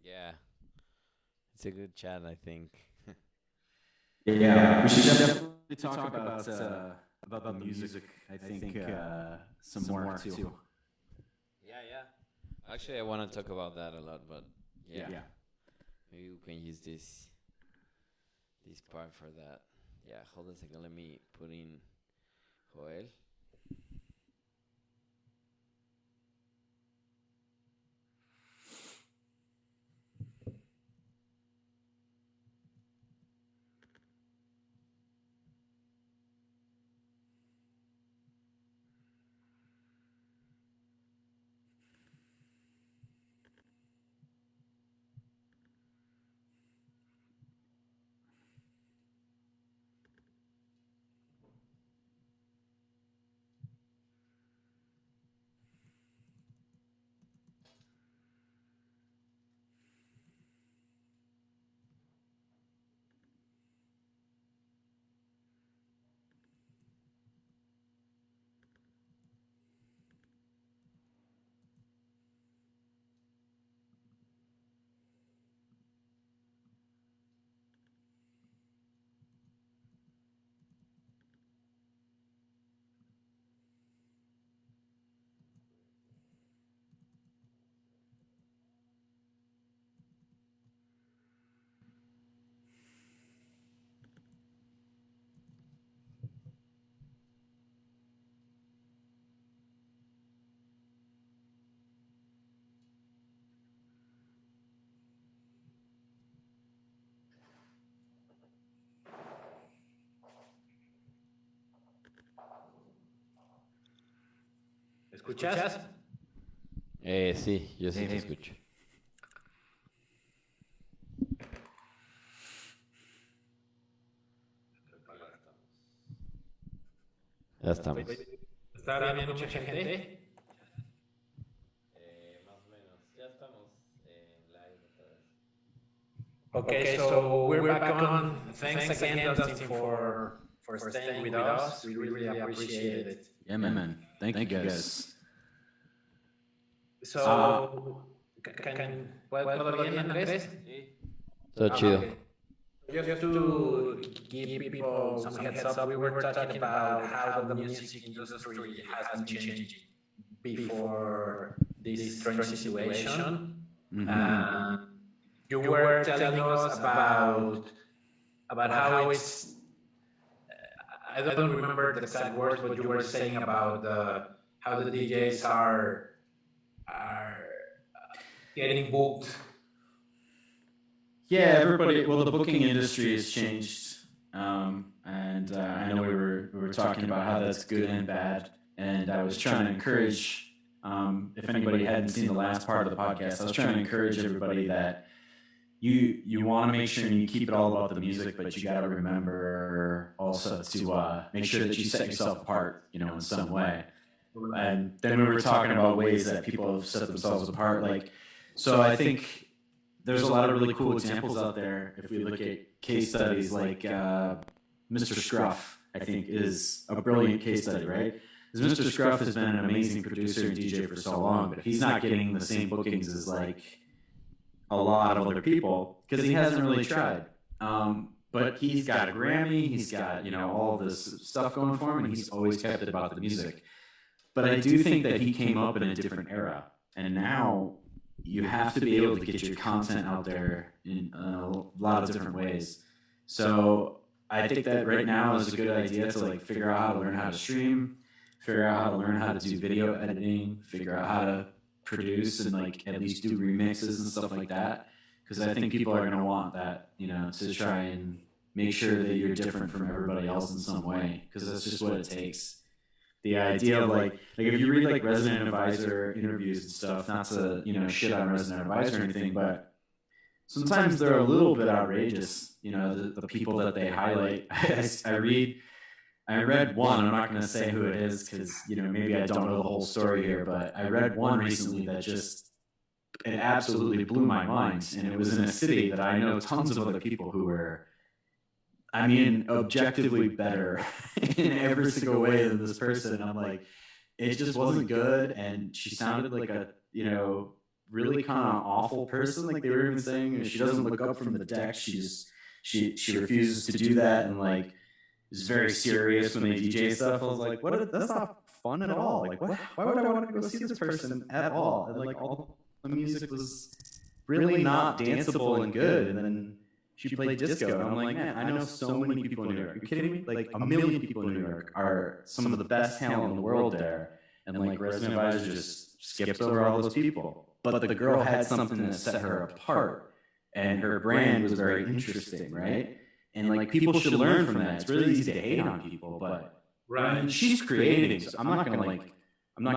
Yeah, it's a good chat, I think. Yeah, we should definitely talk about the music. I think some more too. Yeah. Actually, I want to talk about that a lot, but yeah, Yeah. maybe we can use this part for that. Yeah, hold on a second. Let me put in Joel. ¿Escuchas? Sí, yo sí te escucho. Ya estamos. ¿Está viendo mucha gente? Más o menos. Ya estamos live otra vez. Okay, so we're back on. Thanks again, Dustin, for staying with us. We really appreciate it. Yeah, man. Thank you guys. So, ¿puedo bien, Andrés? Sí. Todo chido. Okay. Just to give people some heads up, we were talking about how the music industry has been changing before this strange situation. You were telling us about how it's. I don't remember the exact words, but you were saying about how the DJs are getting booked. Yeah, everybody. Well, the booking industry has changed, and I know we were talking about how that's good and bad. And I was trying to encourage, if anybody hadn't seen the last part of the podcast, I was trying to encourage everybody that you want to make sure you keep it all about the music, but you got to remember also to make sure that you set yourself apart, in some way. And then we were talking about ways that people have set themselves apart. So I think there's a lot of really cool examples out there. If we look at case studies like Mr. Scruff, I think is a brilliant case study, right? Because Mr. Scruff has been an amazing producer and DJ for so long, but he's not getting the same bookings as a lot of other people because he hasn't really tried. But he's got a Grammy, he's got all this stuff going for him, and he's always kept it about the music. But I do think that he came up in a different era, and now you have to be able to get your content out there in a lot of different ways. So I think that right now is a good idea to figure out how to learn how to stream, figure out how to learn how to do video editing, figure out how to produce and at least do remixes and stuff like that. Because I think people are going to want that, to try and make sure that you're different from everybody else in some way. Because that's just what it takes. the idea of like if you read like resident advisor interviews and stuff, not to, you know, shit on resident advisor or anything, but sometimes they're a little bit outrageous, you know, the people that they highlight. I read one, I'm not going to say who it is because, you know, maybe I don't know the whole story here, but I read one recently that just, it absolutely blew my mind. And it was in a city that I know tons of other people who were, I mean, objectively better in every single way than this person. I'm like, it just wasn't good. And she sounded like a, you know, really kind of awful person. Like they were even saying she doesn't look up from the deck. She refuses to do that. And like, is very serious when they DJ stuff. I was like, what? That's not fun at all. Like, what? Why would I want to go see this person at all? And like, all the music was really not danceable and good. And then she played disco. And I'm like, man, I know so many people in New York. Are you kidding me? Like, a million people in New York are some of the best talent in the world there. And like, Resident Advisor just skips over all those people. But the girl had something that set her apart. And her brand was very interesting, right? And like people should learn from that. It's really easy to hate on people, but I mean, she's creating. So I'm not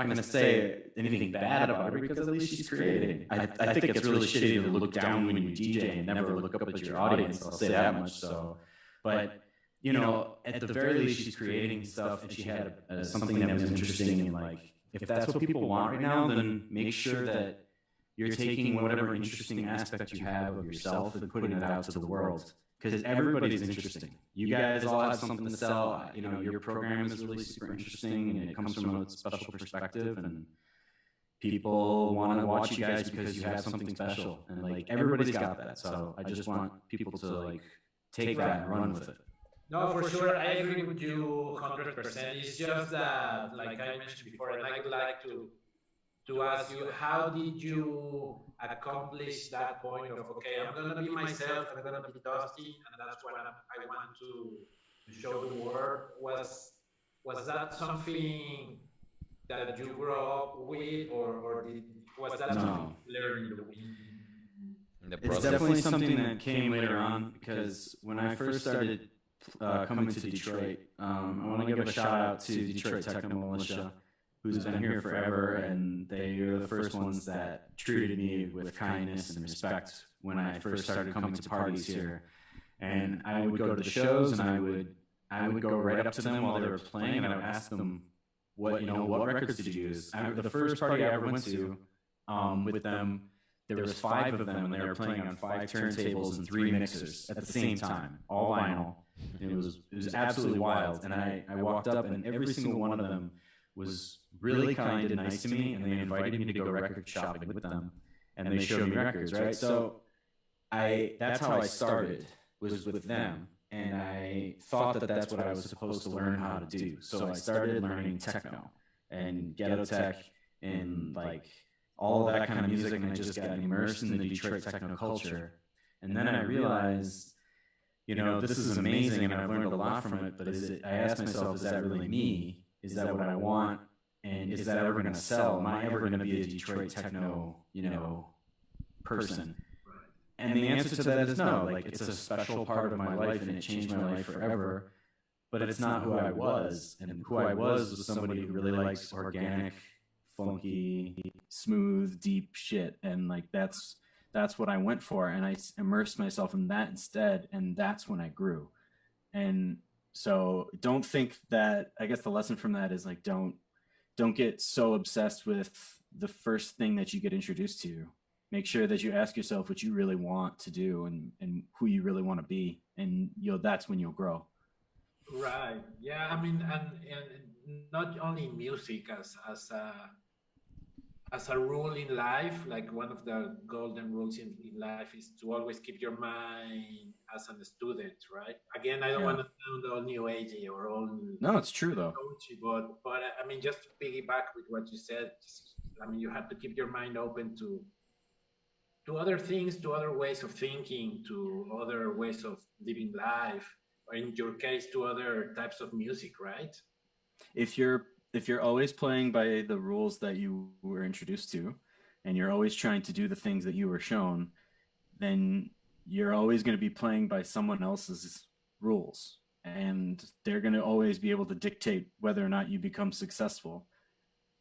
gonna say anything bad about her because at least she's creating. I think it's really shitty to look down when you DJ and never look up at your audience. I'll say that much. So, but you know, at the very least, she's creating stuff, and she had something that was interesting. And like, if that's what people want right now, then make sure that you're taking whatever interesting aspect you have of yourself and putting it out to the world. Because everybody's interesting. You guys all have something to sell. You know, your program is really super interesting, and it comes from a special perspective, and people want to watch you guys because you have something special. And like everybody's got that. So I just want people to like take that and run with it. No, for sure, I agree with you 100%. It's just that, like I mentioned before, and I would like to ask you, how did you accomplish that point of, okay, I'm going to be myself, I'm going to be Dusty, and that's what I want to show the world? Was that something that you grew up with, or was that something you learned in the process? It's definitely something that came later on, because when I first started coming to Detroit, I want to give a shout out to Detroit Techno Militia, who's been here forever, and they are the first ones that treated me with kindness and respect when I first started coming to parties here. And I would go to the shows, and I would go right up to them while they were playing, and I would ask them, what records did you use? The first party I ever went to with them, there was 5 of them, and they were playing on 5 turntables and 3 mixers at the same time, all vinyl. It was absolutely wild. And I walked up, and every single one of them was really kind and nice to me, and they invited me to go record shopping with them, and they showed me records, right? So that's how I started, was with them, and I thought that that's what I was supposed to learn how to do. So I started learning techno and ghetto tech and like all of that kind of music, and I just got immersed in the Detroit techno culture. And then I realized, you know, this is amazing, and I've learned a lot from it, but I asked myself, is that really me? Is that what I want? And is that ever going to sell? Am I ever going to be a Detroit techno, you know, person? And the answer to that is no. Like, it's a special part of my life, and it changed my life forever. But it's not who I was. And who I was somebody who really likes organic, funky, smooth, deep shit. And like, that's what I went for. And I immersed myself in that instead. And that's when I grew. And so don't think that, I guess the lesson from that is like, don't get so obsessed with the first thing that you get introduced to. Make sure that you ask yourself what you really want to do and who you really want to be. And that's when you'll grow. Right. Yeah. I mean, and not only music as a rule in life, like one of the golden rules in life is to always keep your mind as a student, right? Again, I don't want to sound all new agey or all. No, it's true though. Coachy, but I mean, just to piggyback with what you said, I mean, you have to keep your mind open to other things, to other ways of thinking, to other ways of living life, or in your case, to other types of music, right? If you're always playing by the rules that you were introduced to, and you're always trying to do the things that you were shown, then you're always going to be playing by someone else's rules. and they're going to always be able to dictate whether or not you become successful.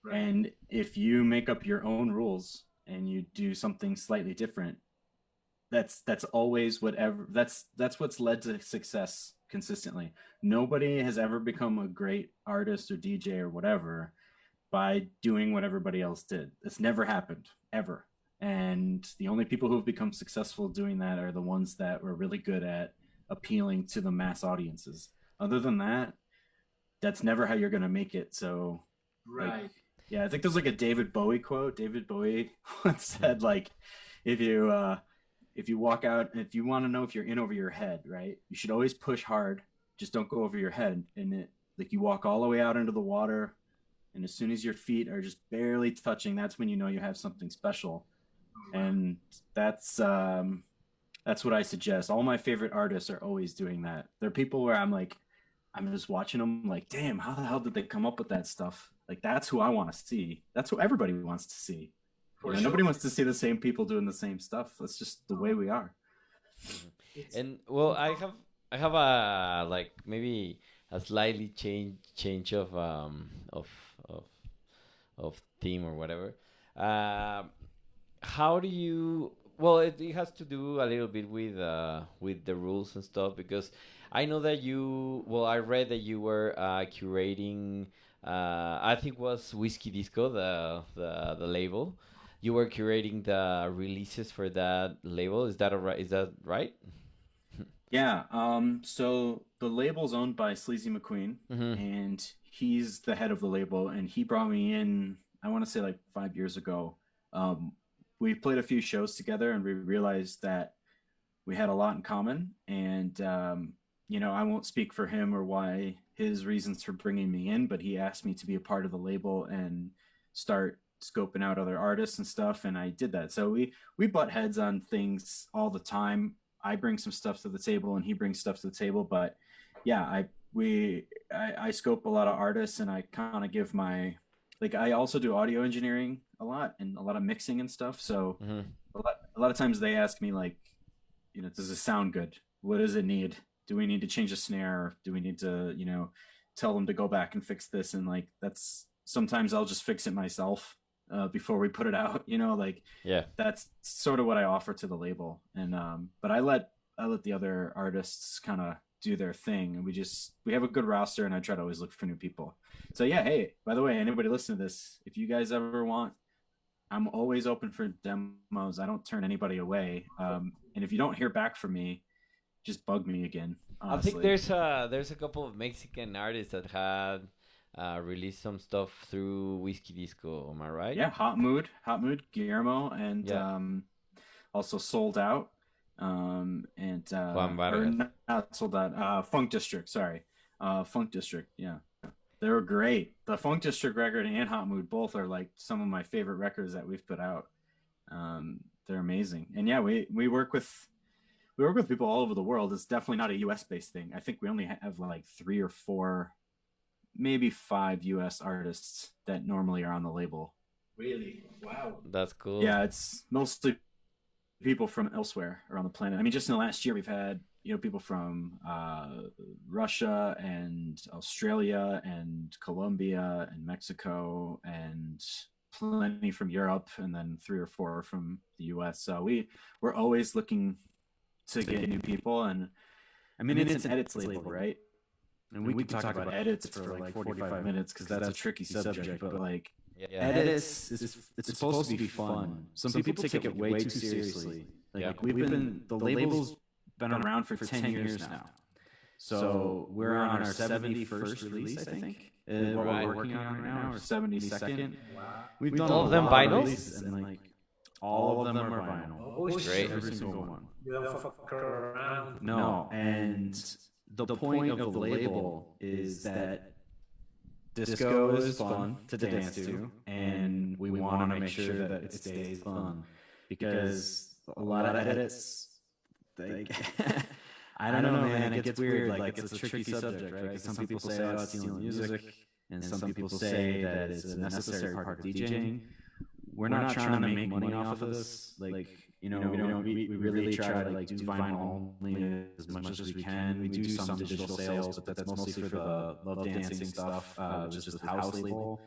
Right. And if you make up your own rules and you do something slightly different, that's always that's what's led to success consistently. Nobody has ever become a great artist or DJ or whatever by doing what everybody else did. It's never happened, ever. And the only people who have become successful doing that are the ones that were really good at appealing to the mass audiences. Other than that, that's never how you're going to make it. So, right. Like, yeah, I think there's like a David Bowie quote. David Bowie once said, like, if you walk out, if you want to know if you're in over your head, right, you should always push hard. Just don't go over your head. And like you walk all the way out into the water, and as soon as your feet are just barely touching, that's when you know you have something special. And that's what I suggest. All my favorite artists are always doing that. There are people where I'm just watching them like, damn, how the hell did they come up with that stuff? Like, that's who I want to see. That's what everybody wants to see. Sure. Nobody wants to see the same people doing the same stuff. That's just the way we are. And well, I have a like maybe a slightly change of theme or whatever. How do you? Well, it has to do a little bit with the rules and stuff, because I know that you. Well, I read that you were curating. I think it was Whiskey Disco, the label. You were curating the releases for that label. Is that right? Is that right? Yeah. So the label's owned by Sleazy McQueen, and he's the head of the label. And he brought me in, I want to say like 5 years ago. We played a few shows together, and we realized that we had a lot in common. And I won't speak for him or why his reasons for bringing me in, but he asked me to be a part of the label and start scoping out other artists and stuff, and I did that. So we butt heads on things all the time. I bring some stuff to the table and he brings stuff to the table, but yeah, I scope a lot of artists, and I kind of give my, like, I also do audio engineering a lot and a lot of mixing and stuff. So a lot of times they ask me, like, does it sound good? What does it need? Do we need to change a snare? Do we need to, tell them to go back and fix this? And like, sometimes I'll just fix it myself before we put it out, that's sort of what I offer to the label. And but I let the other artists kind of do their thing, and we have a good roster, and I try to always look for new people. So yeah, hey, by the way, anybody listening to this, if you guys ever want, I'm always open for demos. I don't turn anybody away. And if you don't hear back from me, just bug me again. Honestly. I think there's a couple of Mexican artists that had released some stuff through Whiskey Disco. Am I right? Yeah, Hot Mood, Guillermo, and also Sold Out. And Juan Vargas. Not Sold Out. Funk District. Sorry, Funk District. Yeah, they were great. The Funk District record and Hot Mood both are like some of my favorite records that we've put out. They're amazing. And yeah, we work with people all over the world. It's definitely not a US based thing. I think we only have like 3 or 4, maybe 5 US artists that normally are on the label. Really? Wow. That's cool. Yeah, it's mostly people from elsewhere around the planet. I mean, just in the last year, we've had people from Russia and Australia and Colombia and Mexico, and plenty from Europe, and then 3 or 4 from the US. So we're always looking to get new people. And I mean, it's an edits label, right? And we can talk about edits for like 45 minutes because that's a tricky subject. But like, edits, it's supposed to be fun. Some people take it way too seriously. Like the label's been around for 10 years now. So we're on our 71st release, I think. What we're working on right now, or 72nd. Wow. We've done all of them vinyls, and like all of them are vinyl. Oh, great. Every single one. You don't fuck around. No, and the point of the label is that disco is fun to dance to, and we want to make sure that it stays fun, because a lot of edits, I don't know, man, it gets weird. Like, it's a tricky subject, right? Because some people say, oh, it's stealing music, and some people say that it's a necessary part of DJing. We're not trying to make money off of this. Like, we really try to like do vinyl only as much as we can. We do some digital sales, but that's mostly for the Love Dancing stuff, which is the house label.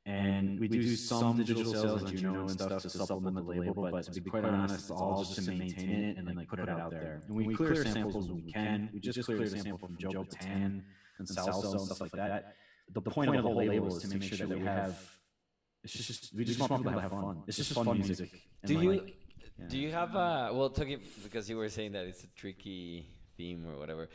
And we do some digital sales on Juno and stuff to supplement the label, but to be quite honest, it's all just to maintain it and like put it out there. And we clear samples when we can. We just cleared a sample from Joe Bataan and Salsa and stuff like that. The point of the whole label is to make sure that we have. We just want people to have fun. It's just fun music. Do you have talking because you were saying that it's a tricky theme or whatever.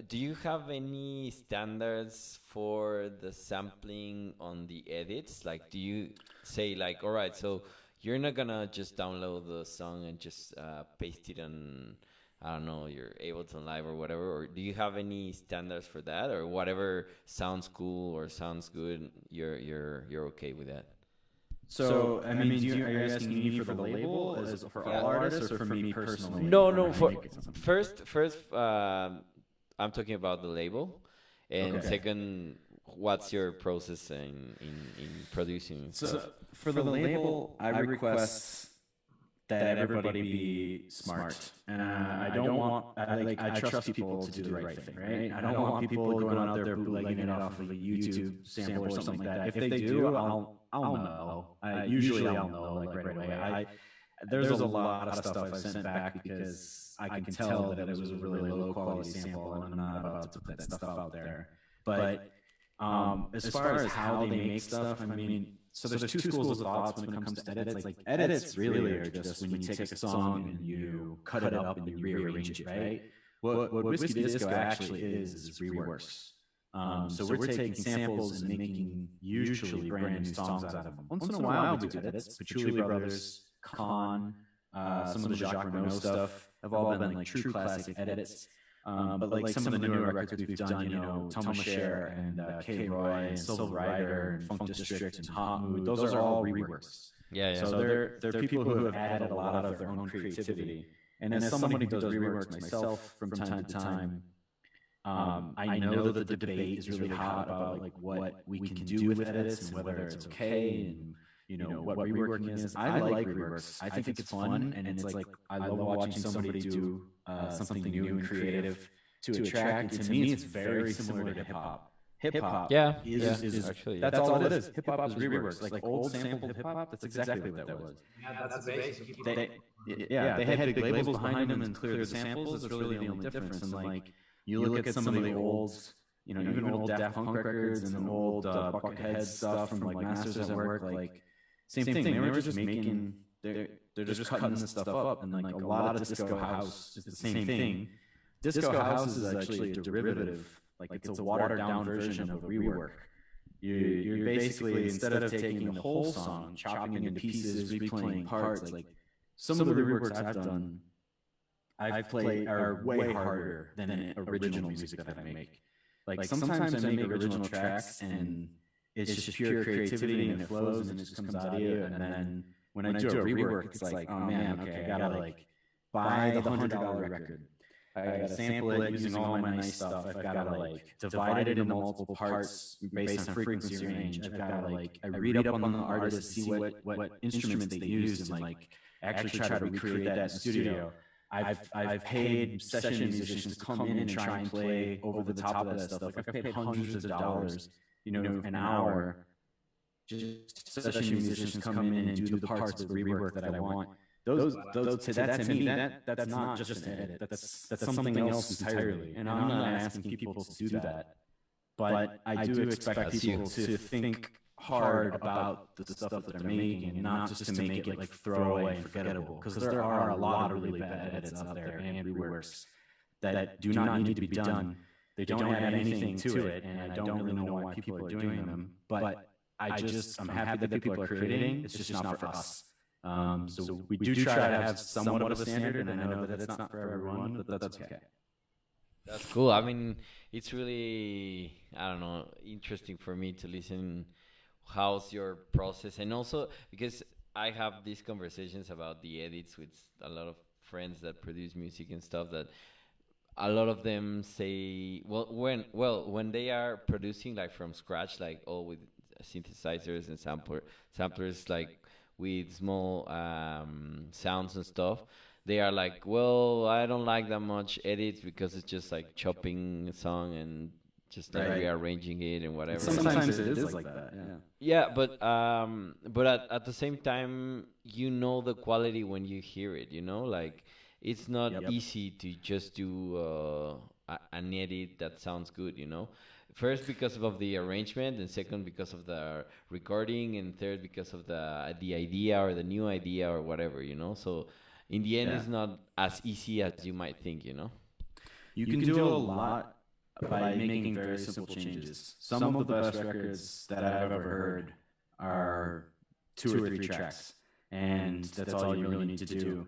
Do you have any standards for the sampling on the edits? Like, do you say like, all right, so you're not gonna just download the song and just paste it on, I don't know, your Ableton Live or whatever, or do you have any standards for that, or whatever sounds cool or sounds good, you're okay with that? So, I mean, are you asking me for the label, as for all artists, or for me personally? No. First, I'm talking about the label, and second, what's your process in producing? So, for the label, I request that everybody be smart. I don't want, I trust people to do the right thing, right? I don't want people going out there bootlegging it off of a YouTube sample or something like that. If they do, I'll know. Usually I'll know like right away. There's a lot of stuff I've sent back because I can tell that it was a really low quality sample, and I'm not about to put that stuff out there. But as far as how they make stuff, I mean, so there's two schools of thoughts when it comes to edits. Like edits really are just when you take a song and you cut it up and you rearrange it, right? What Whiskey Disco actually is reworks. So we're taking samples and making usually brand new songs out of them. Once in a while we do edits. Patchouli Brothers, Khan, some of the Jacques Renault stuff have all been like true classic edits. But like some of the newer records we've done, Thomas Cher and K. Roy and Silver Rider and Funk District and Hot Mood, those are all reworks. Yeah. So they're people who have added a lot of their own creativity. And as somebody who does reworks myself from time to time, I know that the debate is really hot about like what we can do with edits and whether it's okay and what reworking is. I like reworks. I think it's fun, and it's like I love watching somebody do something new and creative to attract. And to me, it's very similar to hip hop. Hip hop, is actually that's all it is. Hip hop is reworks, like old sampled hip hop. That's exactly what that was. Yeah, that's the base. They had big labels behind them and cleared the samples. That's really the only difference. And like you look at some of the old, even old Daft Punk records and old Buckethead stuff from like Masters at Work, like same thing. They were just making, they're just cutting this stuff up, and like a lot of disco house is the same thing. Disco house is actually a derivative, like it's a watered down version of a rework. You're basically, instead of taking the whole song, chopping it into pieces, replaying parts, like some of the reworks I've done, I've played are way harder than original music that I make. Like sometimes I make original tracks and it's just pure creativity and it flows and it just comes out of you. And then when I do a rework, it's like, oh man, okay, I gotta like buy the $100 record. I gotta sample it using all my nice stuff. I've gotta like divide it into multiple parts based on frequency range. I've gotta like, I read up on the artist to see what instruments they used and like actually try to recreate that in the studio. I've paid session musicians to come in and try and play over the top of that stuff. Like I've paid hundreds of dollars, an hour, just session musicians come in and do the parts of the rework that I want. Those to me, that's not just an edit. That's something else entirely. And I'm not asking people to do that, but I do expect people to think hard about the stuff that they're making and not just to make it like throwaway and forgettable, because there are a lot of really bad edits out there and reworks that do not need to be done. They don't add anything to it, and I don't really know why people are doing them, but I'm happy that people are creating. It's just not for us. So we do try to have somewhat of a standard, and I know that it's not for everyone, but that's okay. That's cool. I mean, it's really, I don't know, interesting for me to listen. How's your process? And also because I have these conversations about the edits with a lot of friends that produce music and stuff, that a lot of them say, when they are producing like from scratch, like all with synthesizers and samplers, like with small sounds and stuff, they are like, well, I don't like that much edits because it's just like chopping a song and just like rearranging it and whatever. Sometimes it is like that. Yeah, but at the same time, you know the quality when you hear it. Like it's not easy to just do an edit that sounds good. First because of the arrangement, and second because of the recording, and third because of the idea or the new idea or whatever. So in the end, it's not as easy as you might think. You can do a lot by making very simple changes. Some of the best records that I've ever heard are 2 or 3 tracks, and that's all you really need to do.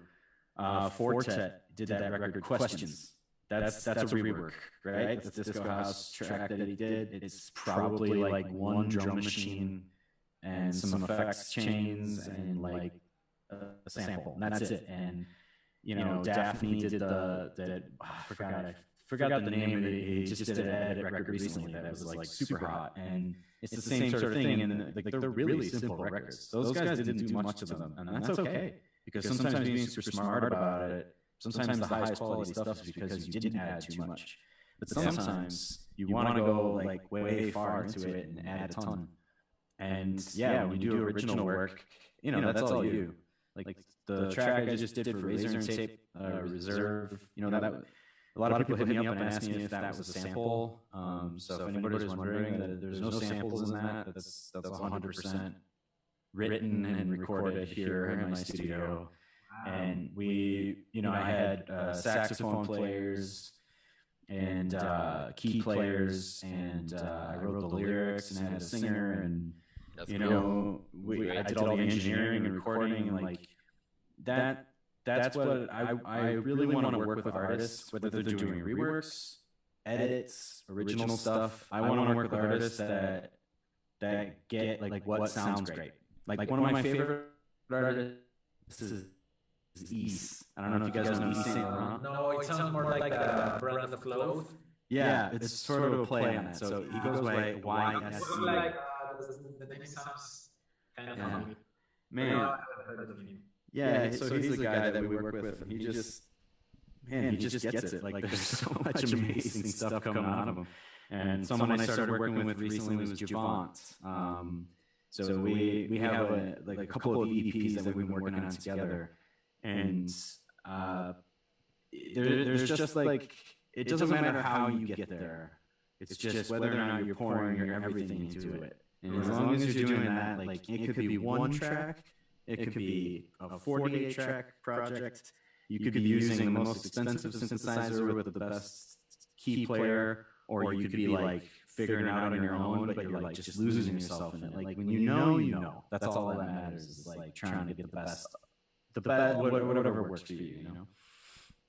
Fortet did that record Questions. That's a rework, right? That's the disco house track that he did. It's probably like one drum machine and some effects chains and like a sample, and that's it. And Daphne did I forgot the name of it. He just did an edit record recently that was like super hot, and it's the same sort of thing. And like they're really simple records. Those guys didn't do much of them, and that's okay, because sometimes being super smart about it, sometimes the highest quality stuff is because you didn't add too much. But sometimes you want to go like way far into it and add a ton. And when you do original work, that's all you. Like the track I just did for Razor and Tape, Reserve, that. A lot of people hit me up and asked me if that was a sample. So if anybody's wondering, that there's no samples in that. That's 100% written and recorded here in my studio. And I had saxophone players and key players, and I wrote the lyrics, and I had a singer, and I did all the engineering and recording, and like that. That's what I really want to work with artists, whether they're doing reworks, edits, original stuff. I want to work with artists that get like what sounds great. Like one of my favorite artists is Ease. I don't know if you guys know Ease Saint Laurent. No, it sounds more like a brand of clothes. Yeah, it's sort of a play on that. So he goes by YSE. Like the name sounds kind of funny. Man. I haven't heard of him. Yeah, so he's the guy that we work with, and he just gets it. Like there's so much amazing stuff coming out of him. And someone I started working with recently was Javant. So we have a couple of EPs that we've been working on together, and there's just like, it doesn't matter how you get there. It's just whether or not you're pouring your everything into it. And as long as you're doing that, like it could be one track. It could be a 48-track project. You could be using the most expensive synthesizer with the best key player, or you could be like figuring it out on your own, but you're like just losing yourself in it. Like when you know. That's all that matters, is like trying to get the best, whatever works for you.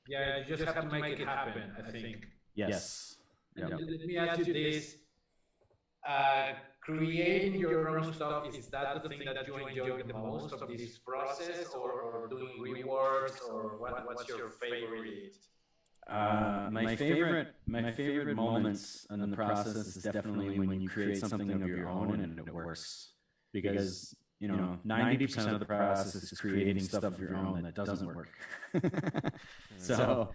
Yeah, you just have to make it happen, I think. Yes. Let me ask you this. Creating your own stuff, is that the thing that you enjoy the most of this process, or doing reworks, or what's your favorite? My favorite moments in the process is definitely when you create something of your own and it works, because 90% of the process is creating stuff of your own that doesn't work. So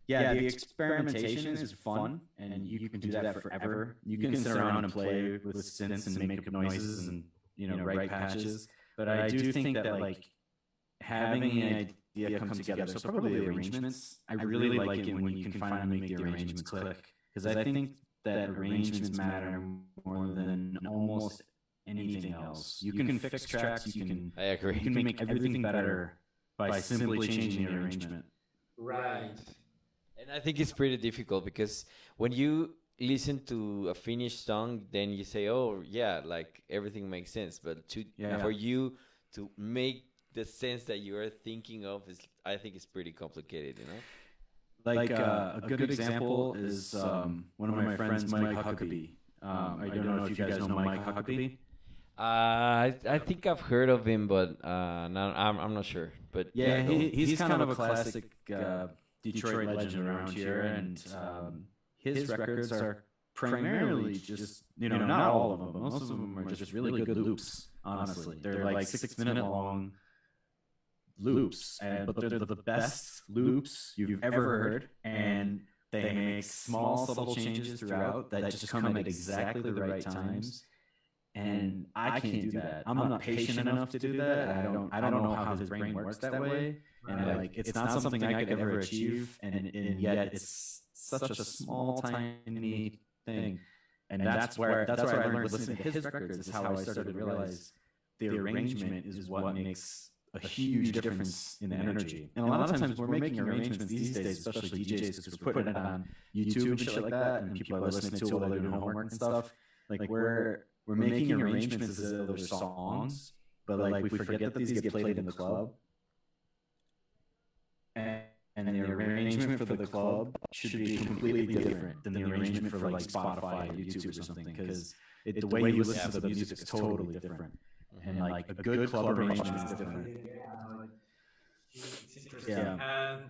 the experimentation is fun, and you can do that forever. You can sit around and play with synths and make noises and write patches. But I do think that like having an idea come together. So probably the arrangements. I really like it when you can finally make the arrangements click, because I think that arrangements matter more than almost anything else. You can fix tracks. I agree. You can make everything better by simply changing the arrangement. Right. And I think it's pretty difficult, because when you listen to a finished song, then you say, oh, yeah, like everything makes sense. But for you to make the sense that you are thinking of, I think it's pretty complicated, Like a good example is one of my friends, Mike Huckabee. I don't know if you guys know Mike Huckabee. I think I've heard of him, but I'm not sure. But yeah, he's kind of a classic Detroit legend around here, and his records are primarily just not all of them, but most of them are just really good loops. honestly. They're like 6-minute long loops, but they're the best loops you've ever heard, and they make small subtle changes throughout that just come at exactly the right times. And I can't do that. I'm not patient enough to do that. I don't know how his brain works that way. And like, it's not something I could ever achieve. And yet it's such a small, tiny thing. And that's where I learned listening to his records, is how I started to realize the arrangement is what makes a huge difference in the energy. And a lot of times we're making arrangements these days, especially DJs, because we're putting it on YouTube and shit like that, and people are listening to it while they're doing homework and stuff. Like, we're making arrangements as though they're songs, but like we forget that these get played in the club. And the arrangement for the club should be completely different than the arrangement for like Spotify or YouTube or something, because the way you listen to the music is totally different. And like a good club arrangement is different. It's interesting. And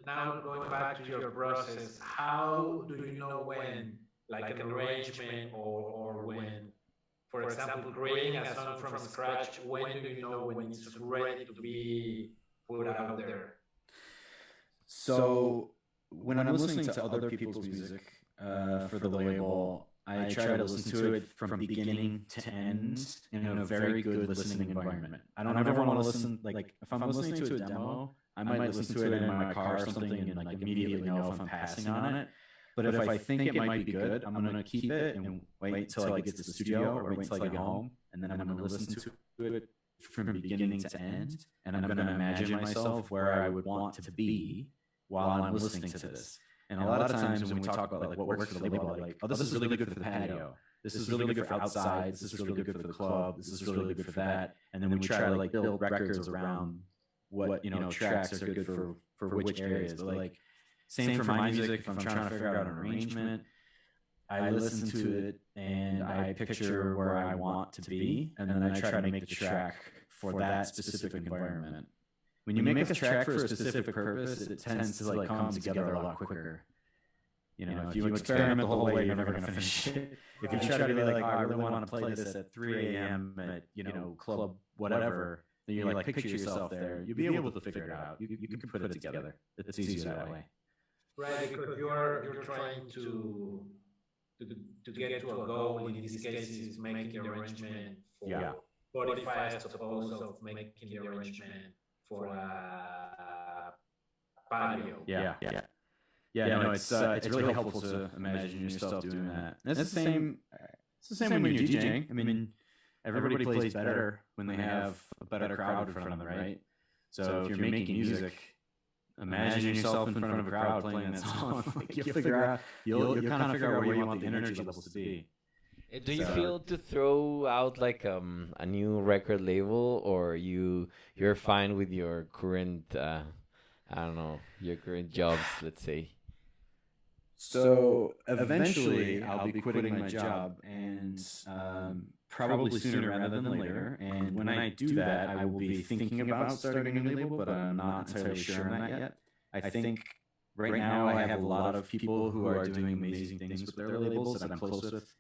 now going back to your process, how do you know when, like an arrangement or when, for example, creating a song from scratch, when do you know when it's ready to be put out there? So when I'm listening to other people's music for the label, I try to listen to it from beginning to end in a very good listening environment. I don't ever want to listen, like if I'm listening to a demo, I might listen to it in my car or something and like immediately know if I'm passing on it. But if I think it might be good, I'm going to keep it and wait until I get to the studio or wait until I get home. And then I'm going to listen to it from beginning to end. And I'm going to imagine myself where I would want to be while I'm listening to this. And a lot of times when we talk about like what works for the label, like, oh, this is really good for the patio. This is really good for outside. This is really good for the club. This is really good for that. And then we try to like build records around what, tracks are good for which areas. But like, same for my music. If I'm trying to figure out an arrangement, I listen to it and I picture where I want to be, and then I try to make the track for that specific environment. When you make a track for a specific purpose, it tends to like come together a lot quicker. If you experiment the whole way, you're never going to finish it. If you try to be like, oh, I really want to play this at 3 a.m. at, club whatever, then you like picture yourself there. You'll be able to figure it out. You can put it together. It's easier that way. Right, because you're trying to get to a goal. In this case, is making the arrangement for Spotify, as opposed of making the arrangement for a patio. Yeah. No, it's really helpful to imagine yourself doing that. And it's the same. It's the same when you're DJing. I mean, everybody plays better when they have a better crowd in front of them, right? So if you're making music, imagine yourself in front of a crowd playing that song. Like, you'll kind of figure out where you want the energy levels to be. Do you feel to throw out like a new record label, or you're fine with your current your current jobs, let's say? So eventually I'll be quitting my job, and probably sooner rather than later. And when I do that, I will be thinking about starting a new label, but I'm not entirely sure on that yet. I think right now I have a lot of people who are doing amazing things with their labels that I'm close with.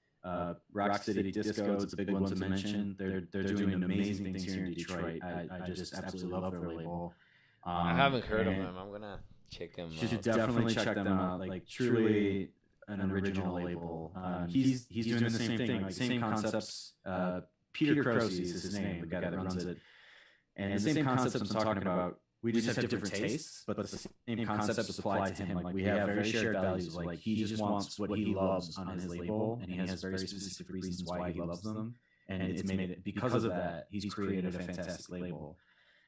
Rock City Disco is a big one to mention. They're doing amazing things here in Detroit. I just absolutely love their label. I haven't heard of them. I'm gonna check them out. You should definitely check them out. Like, truly an original label. He's doing the same thing, like same concepts. Peter Croce is his name, the guy that runs it. And the same concepts I'm talking about. We just have different tastes, but the same concepts apply to him. Like, we have very shared values. Like, he just wants what he loves on his label, and he has very specific reasons why he loves them. And it's made it, because of that, he's created a fantastic label.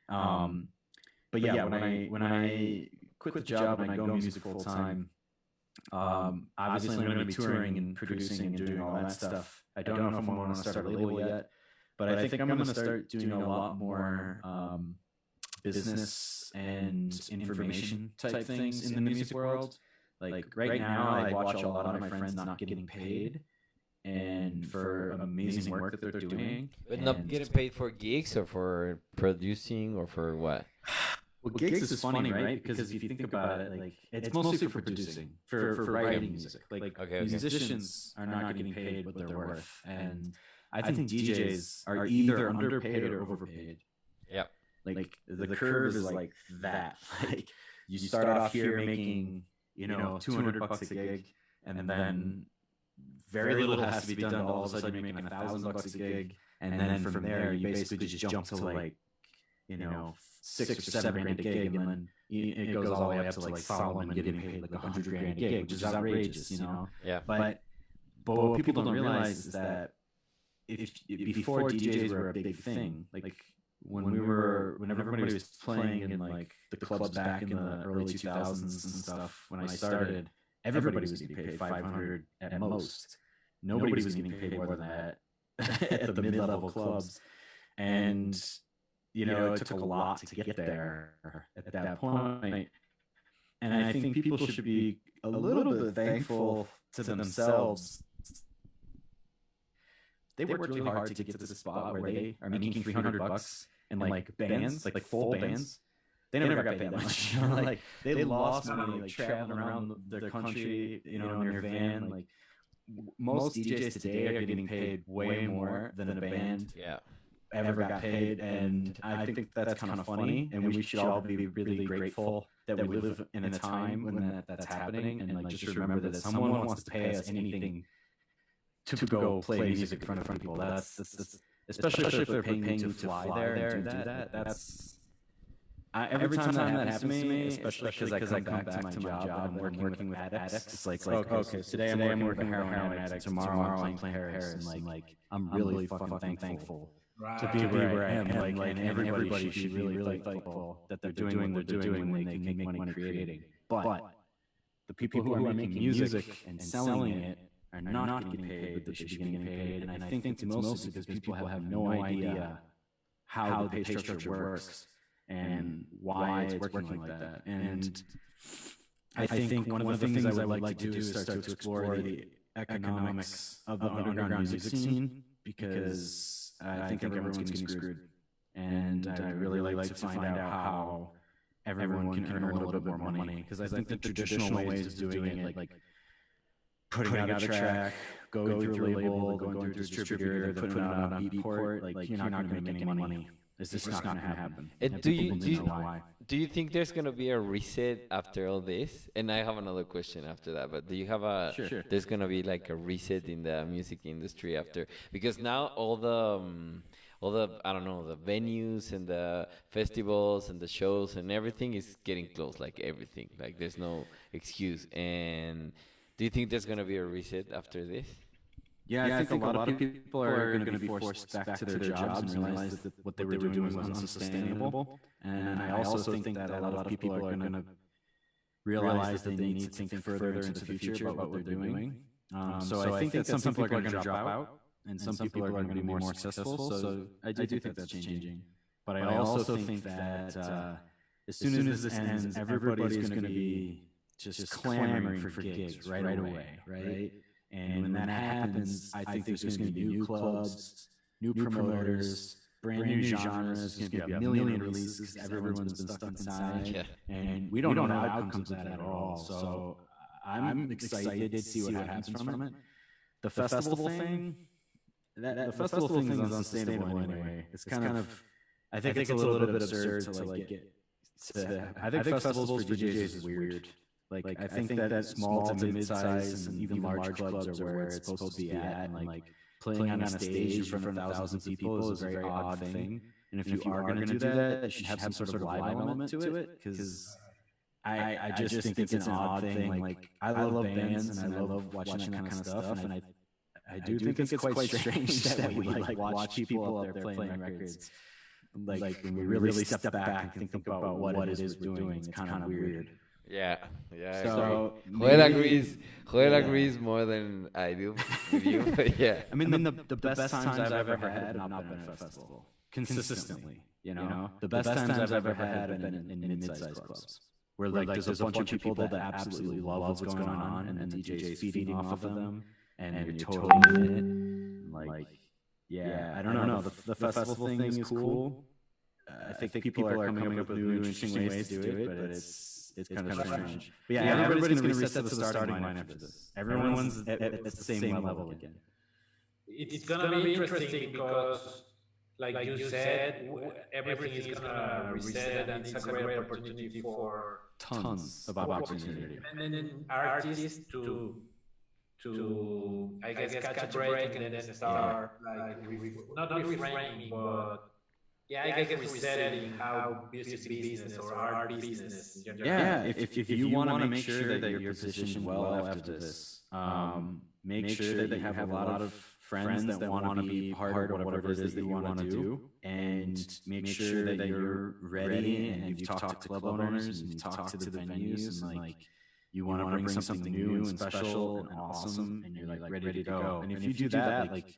But yeah, when I quit the job and I go music full time, obviously I'm going to be touring and producing and doing all that stuff. I don't know if I'm going to start a label yet, but I think I'm going to start doing a lot more business and information type things in the music world. Like right now, I watch a lot of my friends not getting paid, and for amazing work that they're doing. But not getting paid for gigs or for producing or for what? Well, gigs is funny, right? Because if you think about it, like, it's mostly for producing, for writing music. Like, musicians are not getting paid what they're worth, and I think DJs are either underpaid or overpaid. Yeah. Like the curve is like that. Like you start off here making, $200 a gig, and then very little has to be done. All of a sudden, you're making $1,000 a gig, and then from there, you basically just jump to like, $6 or $7 grand a gig, and then it goes all the way up to like Solomon getting paid like $100 grand a gig, which is outrageous, Yeah. But what people don't realize is that if before DJs were a big thing, like when everybody was playing in like the clubs back in the early 2000s and stuff, when I started, everybody was getting paid 500 at most. Nobody was getting paid more than that at the mid-level clubs. And, it took a lot to get there at that point. And I think people should be a little bit thankful to themselves. They worked really hard to get to the spot where they are making $300 and like bands, like full bands. They never got paid that much. Like they lost money like traveling around the country, in their van. Like most DJs today are getting paid way more than a band ever got paid, and I think that's kind of funny. And we should all be really grateful that we live in a time when that's happening, and like just remember that someone wants to pay us anything to go play music in front of people. That's especially if they're paying you to fly there and do that. That's every time that happens to me, especially because I come back to my job and I'm working with addicts. It's like okay, today I'm working with a heroin addict. Tomorrow I'm playing Paris, and like I'm really fucking thankful to be where I am. Like and everybody should be really thankful that they're doing what they're doing when they can make money creating. But the people who are making music and selling it are not getting paid, but they should be getting paid. And I think it's mostly because people have no idea how the pay structure works and why it's working like that. And I think one of the things I would like to do is start to explore the economics of the underground music scene, because I think everyone's getting screwed. And I really like to find out how everyone can earn a little bit more money, because I think the traditional ways of doing it, like putting out a track, going through a label, going through a distributor, then putting it out on Beatport, like you're not going to make any money. It's just not going to happen. Do you think there's going to be a reset after all this? And I have another question after that, but do you have Sure. There's going to be like a reset in the music industry after, because now all the I don't know, the venues and the festivals and the shows and everything is getting close, like everything. Like there's no excuse. And do you think there's going to be a reset after this? Yeah, I think a lot of people are going to be forced back to their jobs and realize that what they were doing was unsustainable. And I also think that a lot of people are going to realize that they need to think further into the future about what they're doing. So I think that some people are going to drop out, and some people are going to be more successful. So I do think that's changing. But I also think that as soon as this ends, everybody's going to be just clamoring for gigs right away, right? And when that happens, I think there's going to be new clubs, new promoters, brand new genres. There's going to be a million releases because everyone's been stuck inside. And we don't know the outcomes of that at all. So I'm excited to see what happens from it. The festival thing, the festival thing is unsustainable anyway. It's kind of, I think it's a little bit absurd to like get to, I think festivals for DJs is weird. Like I think that small to mid-size and even large clubs are where it's supposed to be at, and like playing on a stage in front of thousands of people is a very odd thing. And if you are going to do that, you should have some sort of live element to it, because I just think it's an odd thing. Like I love bands and I love watching that kind of stuff, and I do think it's quite strange that we like watch people up there playing records. Like when we really step back and think about what it is we're doing, it's kind of weird. Yeah. So Joel agrees more than I do with you. But yeah. I mean, the best times I've ever had have not been at a festival consistently. The best times I've ever had have been in mid-sized clubs, where like there's a bunch of people that absolutely love what's going on, and the DJ's feeding off of them, and you're totally in it. Like, yeah, I don't know. The festival thing is cool. I think people are coming up with new interesting ways to do it, but it's kind of strange. But yeah, everybody's going to reset to the starting line after this. Everyone's at the same level again. it's gonna be interesting because, like you said, everything is gonna reset, and it's a great opportunity for Tons of opportunity. and then artists to I guess catch a break and then start like not reframing, but yeah, I guess resetting how music business or art business in general. Yeah, if you want to make sure that you're positioned well after this, make sure that you have a lot of friends that want to be part of whatever it is that you want to do, and make sure that you're ready and you've talked to club owners and you've talked to the venues and like you want to bring something new and special and awesome and you're like ready to go. And if you do that, like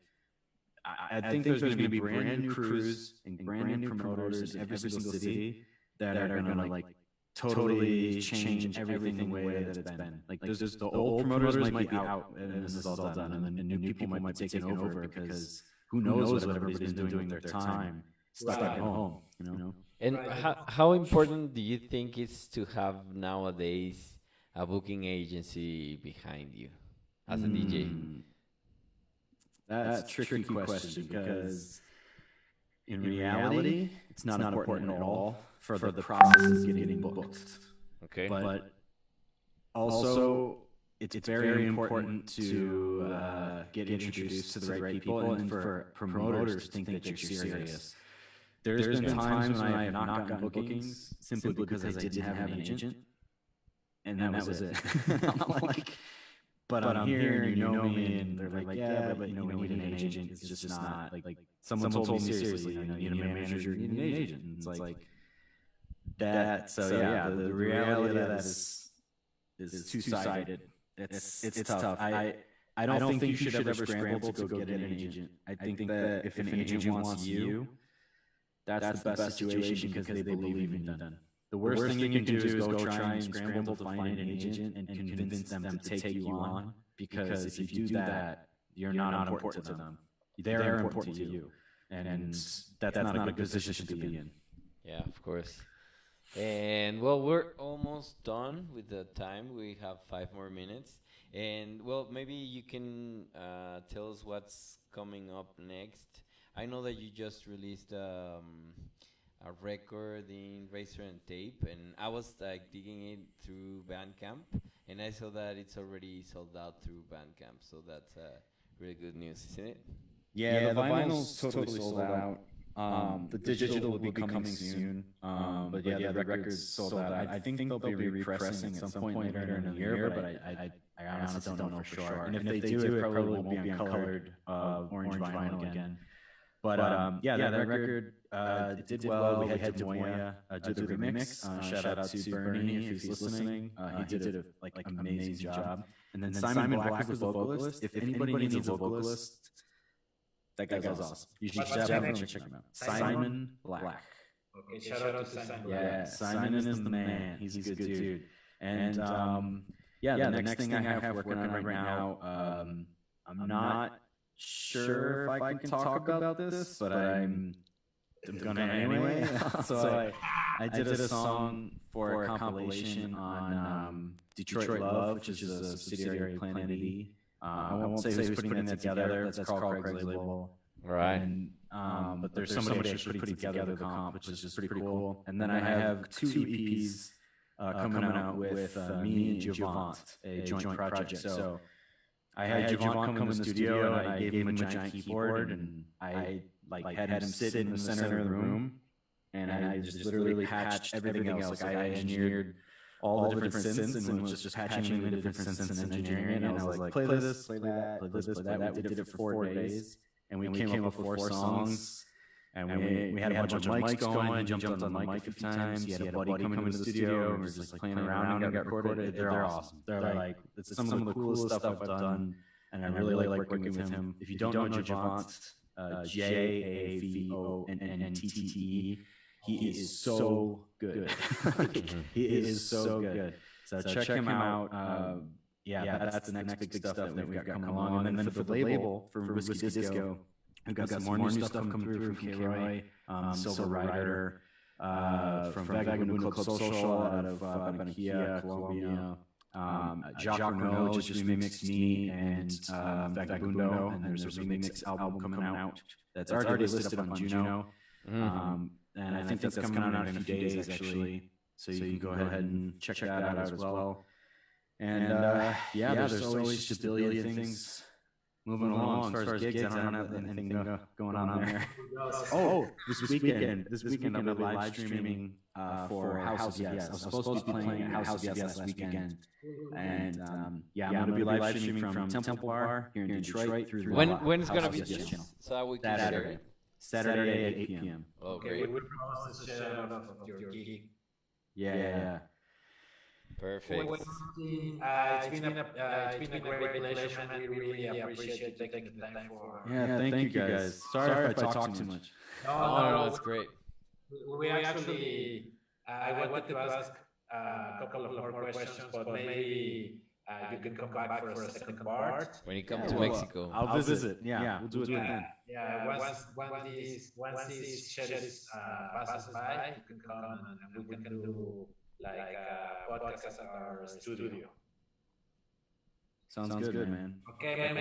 I think there's going to be brand new crews and brand new promoters in every single city that are going to like totally change everything the way that it's been. Like there's the old promoters might be out and this is all done, and then new people might be taking over because who knows what everybody's been doing with their time stuck at home, you know? And how important do you think it's to have nowadays a booking agency behind you as a DJ? That's a tricky question because in reality, it's not important at all for the process of getting booked. Okay. But also, it's very important to get introduced to the right people and for promoters to think that you're serious. There's been times when I have not gotten bookings simply because I didn't have an agent, and that was it. I'm like, but I'm here and you know me, and they're like, yeah, but we need an agent. It's just not like someone told me seriously, you need a manager, you need an agent. And it's like that. So yeah, the reality of that is two-sided. It's tough. I don't think you should ever scramble to go get an agent. I think that if an agent wants you, that's the best situation because they believe in you. The worst thing you can do is go try and scramble to find an agent and convince them to take you on, because if you do that, you're not important to them. They're important to you, and that's not a good position to be in. Yeah, of course. And well, we're almost done with the time. We have 5 more minutes. And well, maybe you can tell us what's coming up next. I know that you just released a record in Razor and Tape, and I was like digging it through Bandcamp, and I saw that it's already sold out through Bandcamp. So that's really good news, isn't it? Yeah, the vinyl's totally sold out. The digital will be coming soon. But yeah, the record's sold out. I think they'll be repressing at some point later in the year, but I honestly don't know for sure. And if they do, it probably won't be on colored orange vinyl again. But yeah, that record it did well. We had Demoya do the remix. Shout out to Bernie if he's listening. He did an amazing job. And then Simon Black was the vocalist. If anybody needs a vocalist, that guy's awesome. You should definitely check him out. Simon Black. Okay, shout out to Simon. Yeah, Simon is the man. He's a good dude. And yeah, the next thing I have working on right now, I'm not sure if I can talk about this, but I'm gonna anyway. So I did a song for a compilation on Detroit Love, which is a subsidiary of Planet E. I won't say who's putting that together. That's called Craig's label. Right. And, but there's somebody actually putting together the comp, which is just pretty cool. And then I have 2 EPs coming out with me and Javant, a joint project. So I had Javant come in the studio and I gave him a giant keyboard and I had him sit in the center of the room and I just literally patched everything else. Like I engineered all the different synths and was just patching them into different synths and engineering. And I was like, play this, play that, play this, play that. We did it for 4 days, and we came up with 4 songs. And we had a bunch of mics going. He jumped on the mic a few times. He had a buddy come into the studio, and we were just like playing around and got recorded. They're awesome. They're like it's some of the coolest stuff I've done, and I really like working with him. If you don't know Javant, Javontte, he is so good. He is so good. So check him out. Yeah, that's the next big stuff that we've got coming along. And then for the label, for Whiskey Disco, we've got some more new stuff coming through from K-Roy, Silver Rider, from Vagabond Club Social out of Bankia, Colombia. Jacques Renault just remixed me and Vagabundo, and there's a remix album coming out that's already listed up on Juno. And I think that's coming out in a few days, actually. So you can go ahead and check that out as well. And yeah, there's always just a billion things moving along. As far as gigs, I don't have anything going on there. Oh, this weekend I'll be live streaming for House of Yes. I was supposed to be playing at House of Yes last weekend. And yeah, I'm going to be live streaming from Temple Bar here in Detroit through the When's going to be Yes channel. So we can share it. Saturday at 8 p.m. Oh, Okay, great. we promise to share of your gig. Yeah. Perfect. It's been a great pleasure, man. We really appreciate you taking the time for. Yeah, thank you guys. Sorry if I talk too much. No, that's great. We actually, I wanted to ask a couple of more questions, but maybe you can come back for a second part. When you come to Mexico. I'll visit. Yeah, we'll do it then. Yeah, once this series passes by, you can come and we can do like a podcast at our studio. Sounds good, man. Okay,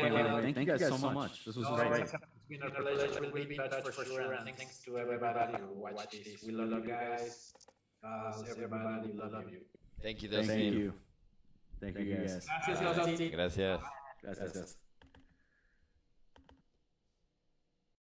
Thank you guys so much. This was great. It's been a pleasure. We'll be in touch for sure. And thanks to everybody who watched this. We love you guys. Everybody, we love you. Thank you, Thank you. Thank you guys. Gracias. Gracias. Gracias.